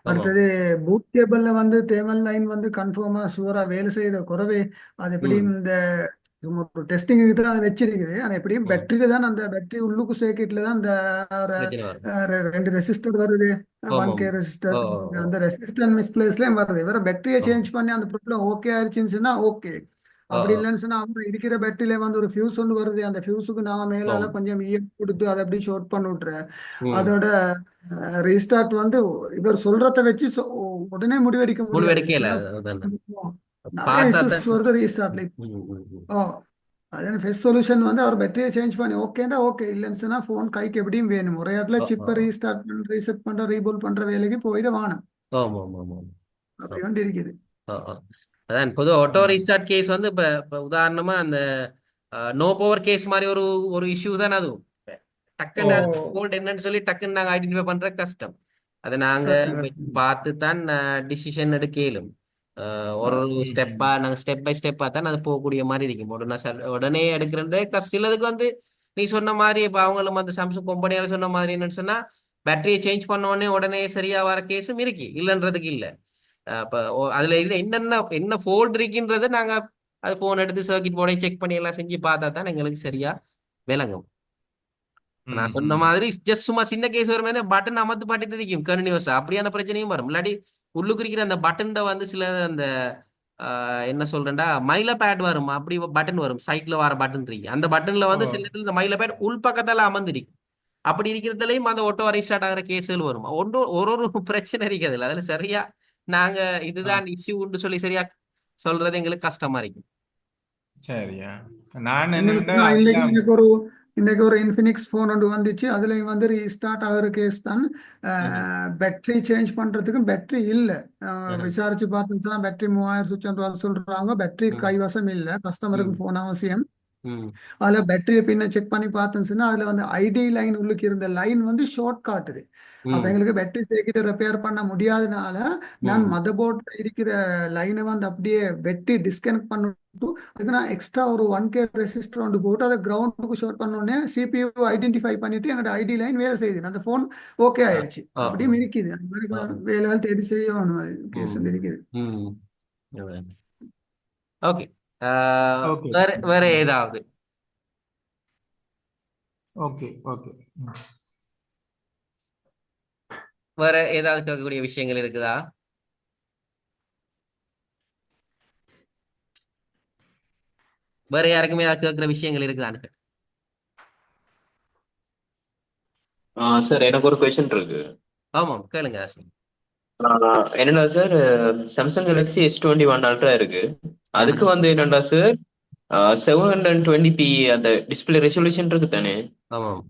அடுத்தது பூட் கேபிள்ல வந்து தேமர் லைன் வந்து கன்ஃபார்மா ஷுவரா வேலை செய்யற குறவே. அது எப்படியும் இந்த ஒரு டெஸ்டிங்க்கு தான் அது வச்சிருக்குது. ஆனா எப்படியும் பேட்டரியில தான் அந்த பேட்டரி உள்ளுக்கு சர்க்கியூட்ல தான் இந்த ரெண்டு ரெசிஸ்டர் வருது, 1K ரெசிஸ்டர். அந்த ரெசிஸ்டர் மிஸ்பிளேஸ்லயும் வருது. வேற பேட்டரியை சேஞ்ச் பண்ணி அந்த ப்ராப்ளம் ஓகே ஆயிடுச்சுன்னு சொன்னா ஓகே. அப்படி இல்லைன்னு சொன்னா அவங்க இருக்கிற பேட்டரியில வந்து ஒரு ஃபியூஸ் ஒன்று வருது. அந்த ஃபியூஸுக்கு நாங்க மேலால கொஞ்சம் கொடுத்து அதை அப்படி ஷார்ட் பண்ணி விட்டுறேன். அதோட ரீஸ்டார்ட் வந்து இவர் சொல்றத வச்சு உடனே முடிவெடுக்க முடியாது. நிறைய இஷ்யூஸ் வருது ரீஸ்டார்ட்ல. அது ஃபெஸ்ட் சொல்யூஷன் வந்து அவர் பேட்டரியை சேஞ்ச் பண்ணி ஓகேண்டா ஓகே, இல்லைன்னு சொன்னா போன் கைக்கு எப்படியும் வேணும். ஒரே இடத்துல சிப்பை ரீஸ்டார்ட் ரீசெட் பண்ற ரீபூல் பண்ற வேலைக்கு போயிட வாணும். அப்படி வந்து இருக்குது. அதான் பொதுவாக ஆட்டோ ரீஸ்டார்ட் கேஸ் வந்து இப்போ உதாரணமா அந்த நோ பவர் கேஸ் மாதிரி ஒரு இஷ்யூ தான். அதுவும் டக்குன்னு ஃபோல்ட் என்னன்னு சொல்லி டக்குன்னு நாங்கள் ஐடென்டிஃபை பண்ற கஷ்டம். அதை நாங்க பார்த்து தான் டிசிஷன் எடுக்கலும். ஒரு நாங்க ஸ்டெப் பை ஸ்டெப்பா தான் அது போகக்கூடிய மாதிரி இருக்கும். உடனே எடுக்கிறதே சிலதுக்கு வந்து நீ சொன்ன மாதிரி இப்போ அவங்களும் அந்த சாம்சங் கம்பெனியால சொன்ன மாதிரி என்னன்னு சொன்னா பேட்டரியை சேஞ்ச் பண்ண உடனே சரியா வர கேஸும் இருக்கு, இல்லைன்றதுக்கு இல்லை. அப்ப அதுல என்ன ஃபோல்ட் இருக்குன்றத நாங்க அது போன் எடுத்து சர்க்கிட் போர்டை செக் பண்ணி எல்லாம் செஞ்சு பார்த்தா தான் எங்களுக்கு சரியா விளங்கும். நான் சொன்ன மாதிரி ஜஸ்ட் சும்மா சின்ன கேஸ் வரும், பட்டன் அமர்த்து பாட்டுட்டு இருக்கும் கண்டினியூஸா, அப்படியான பிரச்சனையும் வரும். இல்லாட்டி உள்ளுக்கு இருக்கிற அந்த பட்டன் வந்து சில அந்த என்ன சொல்றேன்டா மைல பேட் வரும், அப்படி பட்டன் வரும், சைட்ல வர பட்டன் இருக்கு. அந்த பட்டன்ல வந்து சில இந்த மைல பேட் உள் பக்கத்தால அமர்ந்திருக்கு. அப்படி இருக்கிறதுலயும் அந்த ஆட்டோ ரீஸ்டார்ட் ஆகிற கேஸுகள் வரும். ஒரு பிரச்சனை இருக்குது அதுல சரியா நாங்க ஆ, இதுதான் இஷ்யூன்னு சொல்லி சரியா சொல்றது எங்களுக்கு கஷ்டமா இருக்கு. சரியா. நான் என்னன்னு என்னண்டா சொன்னா எல்லாம் இன்னைக்கு ஒரு இன்ஃபினிக்ஸ் ஃபோன் ஒன்று வந்துச்சு. அதுலயும் வந்து ரீஸ்டார்ட் ஆகிற கேஸ் தான். ம், பேட்டரி சேஞ்ச் பண்றதுக்கு பேட்டரி இல்லை. ம், விசாரிச்சு பார்த்தோம்னா பேட்டரி 3000 சுவிட்ச் சொல்றாங்க. பேட்டரி ம், கைவசம் இல்லை. கஸ்டமருக்கு ம், ஃபோன் அவசியம். ம், அதில் பேட்டரியை பின்ன செக் பண்ணி பார்த்தோம்னா அதில் வந்து ஐடி லைன் உள்ளுக்கு இருந்த லைன் வந்து ஷார்ட் காட்டுது. அப்போ ம், எங்களுக்கு பேட்டரி சேர்க்கிட்டு ரிப்பேர் பண்ண முடியாதனால நான் ம், மதர் போர்டில் இருக்கிற லைனை வந்து அப்படியே வெட்டி டிஸ்கனெக்ட் பண்ணிட்டு அதுக்கு நான் எக்ஸ்ட்ரா ஒரு 1K ரெசிஸ்டர் ஒன்று போட்டு அதை கிரவுண்டுக்கு ஷார்ட் பண்ணோடனே CPU ஐடென்டிஃபை பண்ணிட்டு எங்களோட ஐடி லைன் வேலை செய்யுது. அந்த ஃபோன் ஓகே ஆ, ஆயிடுச்சு. ஓ, அப்படியும் இருக்குது. அந்த மாதிரி ஓ, வேலைகள் தேடி செய்யணும் கேஸ் ம், இருக்குது. ம். ஓகே. ஓகே வேற வேற ஏதாவது ஓகே ஓகே. வேற ஏதாவது கேட்கக்கூடிய விஷயங்கள் இருக்குதா? வேற யாருக்குமே ஏதாவது கேட்கிற விஷயங்கள் இருக்குதான்னு? சார் எனக்கு ஒரு கொஸ்டின் இருக்கு. ஆமாம், கேளுங்க ஆஷிம். என்னடா sir, Samsung Galaxy S21 ultra இருக்கு. அதுக்கு ஆஹா, வந்து என்னடா சார் 720p அந்த டிஸ்பிளே ரெசல்யூஷன் இருக்கு தானே. ஆமாம்.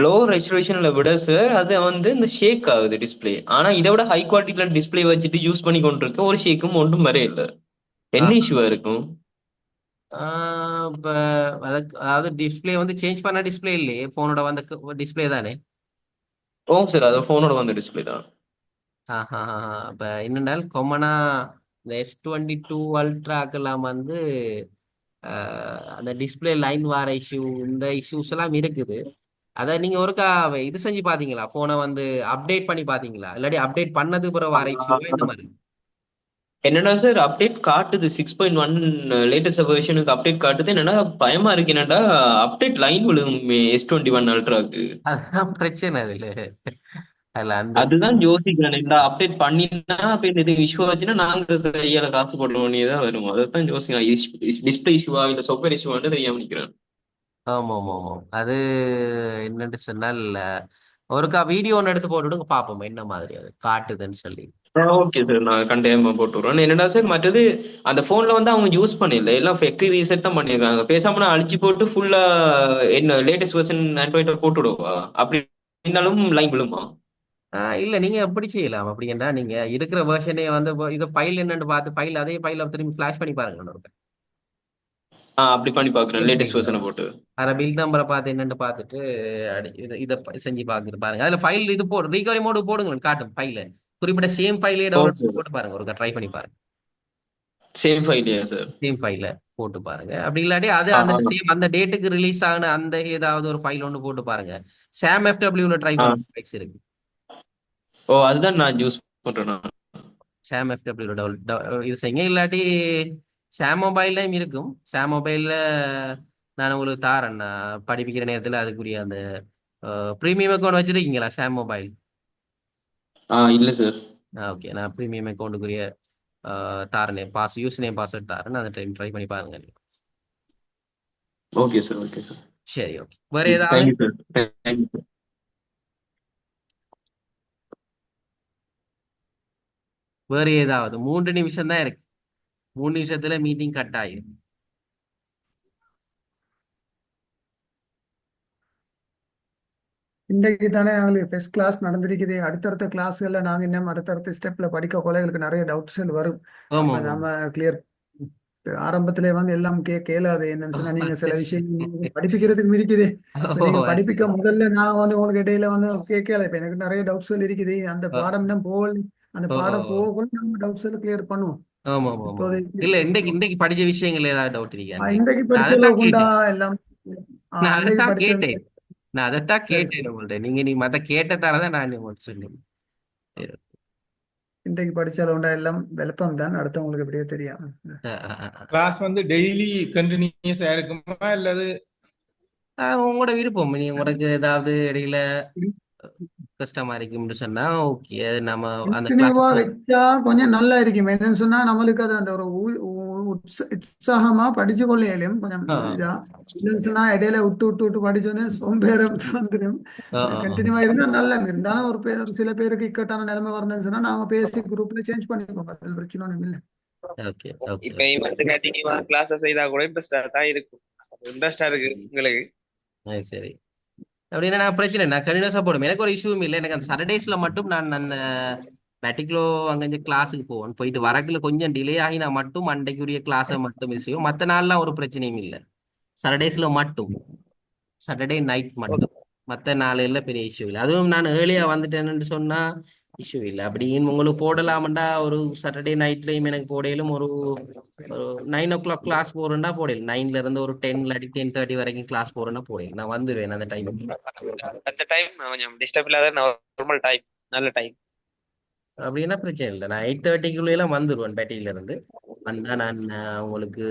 லோ ரெசல்யூஷன்ல விட சார் அது வந்து இந்த ஷேக் ஆகுது டிஸ்பிளே. ஆனா இதை விட ஹை குவாலிட்டியில டிஸ்பிளே வச்சுட்டு யூஸ் பண்ணி கொண்டிருக்க ஒரு ஷேக்கும் ஒன்றும் வரைய இல்லை. ஆ, என்ன இஷ்யூவா இருக்கும்? இப்ப அதாவது டிஸ்பிளே வந்து சேஞ்ச் பண்ண டிஸ்பிளே இல்லையே, போனோட வந்த டிஸ்பிளே தானே. ஓம் சார், அது போனோட வந்த டிஸ்பிளே தான். ஆஹா, இப்ப என்னென்னால் கொமனா இந்த S22 அல்ட்ராக்கெல்லாம் வந்து அந்த டிஸ்பிளே லைன் வார இஷ்யூ, இந்த இஷ்யூஸ் எல்லாம் இருக்குது. அதை நீங்க ஒருக்கா இது செஞ்சு பாத்தீங்களா? போனை வந்து அப்டேட் பண்ணி பாத்தீங்களா? இல்லாட்டி அப்டேட் பண்ணது பிறகு வார இஷ்யூவா இந்த மாதிரி? என்னடா சார் அப்டேட் காட்டுது 6.1 லேட்டஸ்ட் வெர்ஷனுக்கு அப்டேட் காட்டுது. என்னடா பயமா இருக்கு. என்னடா அப்டேட் லைன் விழுகும் S21 அல்ட்ராக்கு. அதுதான் பிரச்சனை அதுல. அதுல அந்த அதுதான் யோசிக்கிறேன். இந்த அப்டேட் பண்ணினா அப்ப இது இஷ்யூ ஆச்சுன்னா நாங்க கையால காசு போட வேண்டியதா வரும். அதைத்தான் யோசிக்கிறேன். டிஸ்பிளே இஷ்யூவா இல்ல சாஃப்ட்வேர் இஷ்யூவான்னு தெரியாம நிக்கிறேன். ஆமா ஆமா ஆமா. அது என்னன்னு சொன்னால் ஒருக்கா வீடியோ ஒன்று எடுத்து போட்டுவிடுங்க பார்ப்போம் என்ன மாதிரி அது காட்டுதுன்னு சொல்லி. ஓகே சார், நான் கண்டிப்பா போட்டு விடுறேன். என்னடா சார் மற்றது அந்த போன்ல வந்து அவங்க யூஸ் பண்ணல, எல்லாம் ஃபேக்டரி ரீசெட் தான் பண்ணிருக்காங்க. பேசாம நான் அழிச்சு போட்டு ஃபுல்லா என்ன லேட்டஸ்ட் வெர்ஷன் ஆண்ட்ராய்டு போட்டு விடுவா, அப்படி இருந்தாலும் லைன் விழுமா? இல்ல, நீங்க எப்படி செய்யலாம் அப்படின்னா, நீங்க இருக்கிற வெர்ஷனே வந்து இது ஃபைல் என்னன்னு பார்த்து அதே ஃபைல திரும்பி ஃபிளாஷ் பண்ணி பாருங்க ஒருக்கா. அப்படி பண்ணி பாக்குறேன் என்ன லேட்டஸ்ட் இருக்குதோ வெர்ஷனை போட்டு. அதில் பில் நம்பரை பார்த்து என்னன்னு பார்த்துட்டு இதை செஞ்சு பார்த்துட்டு பாருங்க. அதில் ஃபைல் இது ரீகவரி மோடு போடுங்க, காட்டும் ஃபைல. குறிப்பிட்ட சேம் ஃபைலே டவுன்லோட் ஓகே பண்ணி போட்டு பாருங்க, ஒருக்கா ட்ரை பண்ணி பாருங்க. Same ஃபைலியா sir? சேம் ஃபைல போட்டு பாருங்க. அப்படி இல்லாட்டி அது அந்த சேம் அந்த டேட்டுக்கு ரிலீஸ் ஆன அந்த ஏதாவது ஒரு ஃபைல் ஒன்று போட்டு பாருங்க. சாம் FWல ட்ரை பண்ணுங்க, ஃபைல்ஸ் இருக்கு. ஓ, அதுதான் நான் யூஸ் பண்றேன் நான். சாம் FWல இது செய்யுங்க. இல்லாட்டி சாம் மொபைல்லையும் இருக்கும். சாம் மொபைல்ல நான் உங்களுக்கு தாரேன். நான் படிப்பிக்கிற நேரத்தில் அதுக்குரிய அந்த ப்ரீமியம் அக்கௌண்ட் வச்சிருக்கீங்களா சாம் மொபைல்? இல்ல சார். ஓகே, நான் ப்ரீமியம் அக்கௌண்ட்டுக்குரிய தாரனே யூஸ் நேம் பாஸ்வேர்ட் தாரேன். அதை ட்ரை பண்ணி பாருங்க நீங்க. Okay sir, okay sir. சரி, ஓகே. வேற ஏதாவது தேங்க்யூ சார், தேங்க்யூ சார். வேற ஏதாவது 3 நிமிஷம் தான் இருக்கு. 3 நிமிஷத்துல மீட்டிங் கட் ஆயிரும். இன்றைக்கு தானே எங்களுக்கு ஃபர்ஸ்ட் கிளாஸ் நடந்திருக்குது. அடுத்தடுத்த கிளாஸ்ல நாங்கள் இன்னும் அடுத்தடுத்த ஸ்டெப்ல படிக்க கொள்ளைகளுக்கு நிறைய டவுட்ஸ்கள் வரும். ஆமா அப்ப ஆமா. நம்ம கிளியர் ஆரம்பத்திலே வந்து எல்லாம் கேளாது. என்னன்னு சொன்னா நீங்க சில விஷயங்கள் படிப்பிக்கிறதுக்கு இருக்குது. இப்ப ஓ, நீங்க அது படிப்பிக்க சரி. முதல்ல நான் வந்து உங்களுக்கு இடையில வந்து கேட்கல. இப்ப எனக்கு நிறைய டவுட்ஸ்கள் இருக்குது. அந்த ஓ, பாடம் தான் போகல. அந்த ஓ, பாடம் ஓ. போகக்குள்ள நம்ம டவுட்ஸ்களை கிளியர் பண்ணுவோம். ஆமா ஆமா ஆமா. இப்போதைக்கு இல்ல, இன்றைக்கு படிச்ச விஷயங்கள் ஏதாவது டவுட் இருக்கா இன்றைக்கு? இன்றைக்கு நான் படிச்ச அதைத்தான் அளவுக்குண்டா கேட்டேன். எல்லாம் நான் இன்றைக்கு அதைத்தான் படிச்ச கேட்டேன். நான் அதைத்தான் சரி கேட்டேன் சரி உங்கள்ட்ட. நீ மத்த கேட்டதாலதான் நான் உங்களுக்கு சொன்னேன். சரி. இன்றைக்கு படிச்ச அளவுண்டா எல்லாம் விளப்பம் தான். அடுத்தவங்களுக்கு எப்படியோ தெரியும். கிளாஸ் வந்து டெய்லி கண்டினியூஸா இருக்குமா அல்லது? உங்களோட விருப்பம். நீ உங்களுக்கு ஏதாவது இடையில கஷ்டமா இருக்கும்னு சொன்னா ஓகே நம்ம அந்த கண்டினியூவா கிளாஸ் வச்சா கொஞ்சம் நல்லா இருக்கும். என்னன்னு சொன்னா நம்மளுக்கு அது அந்த ஒரு உற்சாகமா படிச்சு கொள்ளையிலும் கொஞ்சம் இதா. இல்லைன்னு சொன்னா இடையில விட்டு விட்டு விட்டு படிச்சோன்னே சோம்பேறம் வந்துடும். கண்டினியூவா இருந்தா நல்லா இருந்தாலும் ஒரு சில பேருக்கு இக்கட்டான நிலைமை வரணும்னு சொன்னா நாம பேசி குரூப்ல சேஞ்ச் பண்ணிக்கோங்க. அதில் பிரச்சனை ஒன்றும் இல்லை. ஓகே ஓகே இப்ப இவன் கண்டினியூவா கிளாஸஸ் செய்தா கூட இன்ட்ரெஸ்டா தான் இருக்கும். இன்ட்ரெஸ்டா இருக்கு உங்களுக்கு. சரி அப்படின்னா நான் பிரச்சனை இல்லை. நான் கண்டினியூஸாக போடுவேன். எனக்கு ஒரு இஷ்யூவும் இல்லை. எனக்கு அந்த சாட்டர்டேஸில் மட்டும் நான் அந்த மெட்ரிகுலோ அங்கே கிளாஸுக்கு போவேன். போயிட்டு வரக்குள்ள கொஞ்சம் டிலே ஆகினா மட்டும் அன்றைக்குரிய கிளாஸை மட்டும் மிஸ் செய்யும். மற்ற நாள்லாம் ஒரு பிரச்சனையும் இல்லை. சாட்டர்டேஸில் மட்டும் சாட்டர்டே நைட் மட்டும். மற்ற நாளில் பெரிய இஷ்யூ இல்லை. அதுவும் நான் ஏர்லியாக வந்துட்டேன்னு சொன்னால் இஷ்யூ இல்லை. அப்படின்னு உங்களுக்கு போடலாம்டா ஒரு சாட்டர்டே நைட்லேயும் எனக்கு போடையிலும் ஒரு 9 o'clock கிளாஸ் போறேன்னா போடையில் 9ல இருந்து ஒரு 10 இல்லாட்டி 10:30 வரைக்கும் கிளாஸ் போறேன்னா போடையில் நான் வந்துடுவேன் அந்த டைமுக்கு. அந்த டைம் கொஞ்சம் டிஸ்டர்ப் இல்லாத நார்மல் டைம், நல்ல டைம். அப்படின்னா பிரச்சனை இல்லை. நான் 8:30க்குள்ளேலாம் வந்துடுவேன் பேட்டையில இருந்து. வந்தா நான் உங்களுக்கு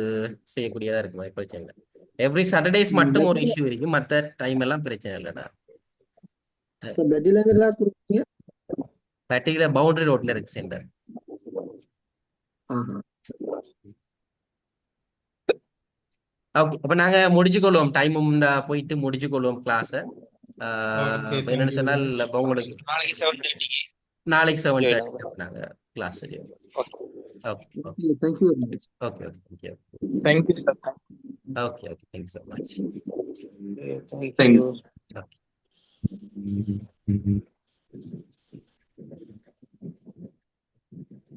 செய்யக்கூடியதா இருக்கும். பிரச்சனை இல்லை. எவ்ரி சாட்டர்டேஸ் மட்டும் ஒரு இஷ்யூ இருக்கு. மற்ற டைம் எல்லாம் பிரச்சனை இல்லைடா. பெட்டில இருந்து கிளாஸ் கொடுக்குறீங்க? பேட்டையில பவுண்டரி ரோட்ல இருக்கு சென்டர். ஆஹா. ஓகே அப்ப நாங்க முடிச்சுக்கொள்வோம். டைமும் போயிட்டு முடிச்சுக்கொள்வோம் கிளாஸை. ஓகே, இப்ப என்னன்னு தேங்க்யூ. சொன்னால் இப்ப உங்களுக்கு நாளைக்கு 7:30 நாளைக்கு join 7:30 ஆகும். நாங்க கிளாஸ் செய்வோம். Okay. Okay okay, thank you very much. Okay okay thank you sir. Okay okay thank you so much. Thank Thank you. Okay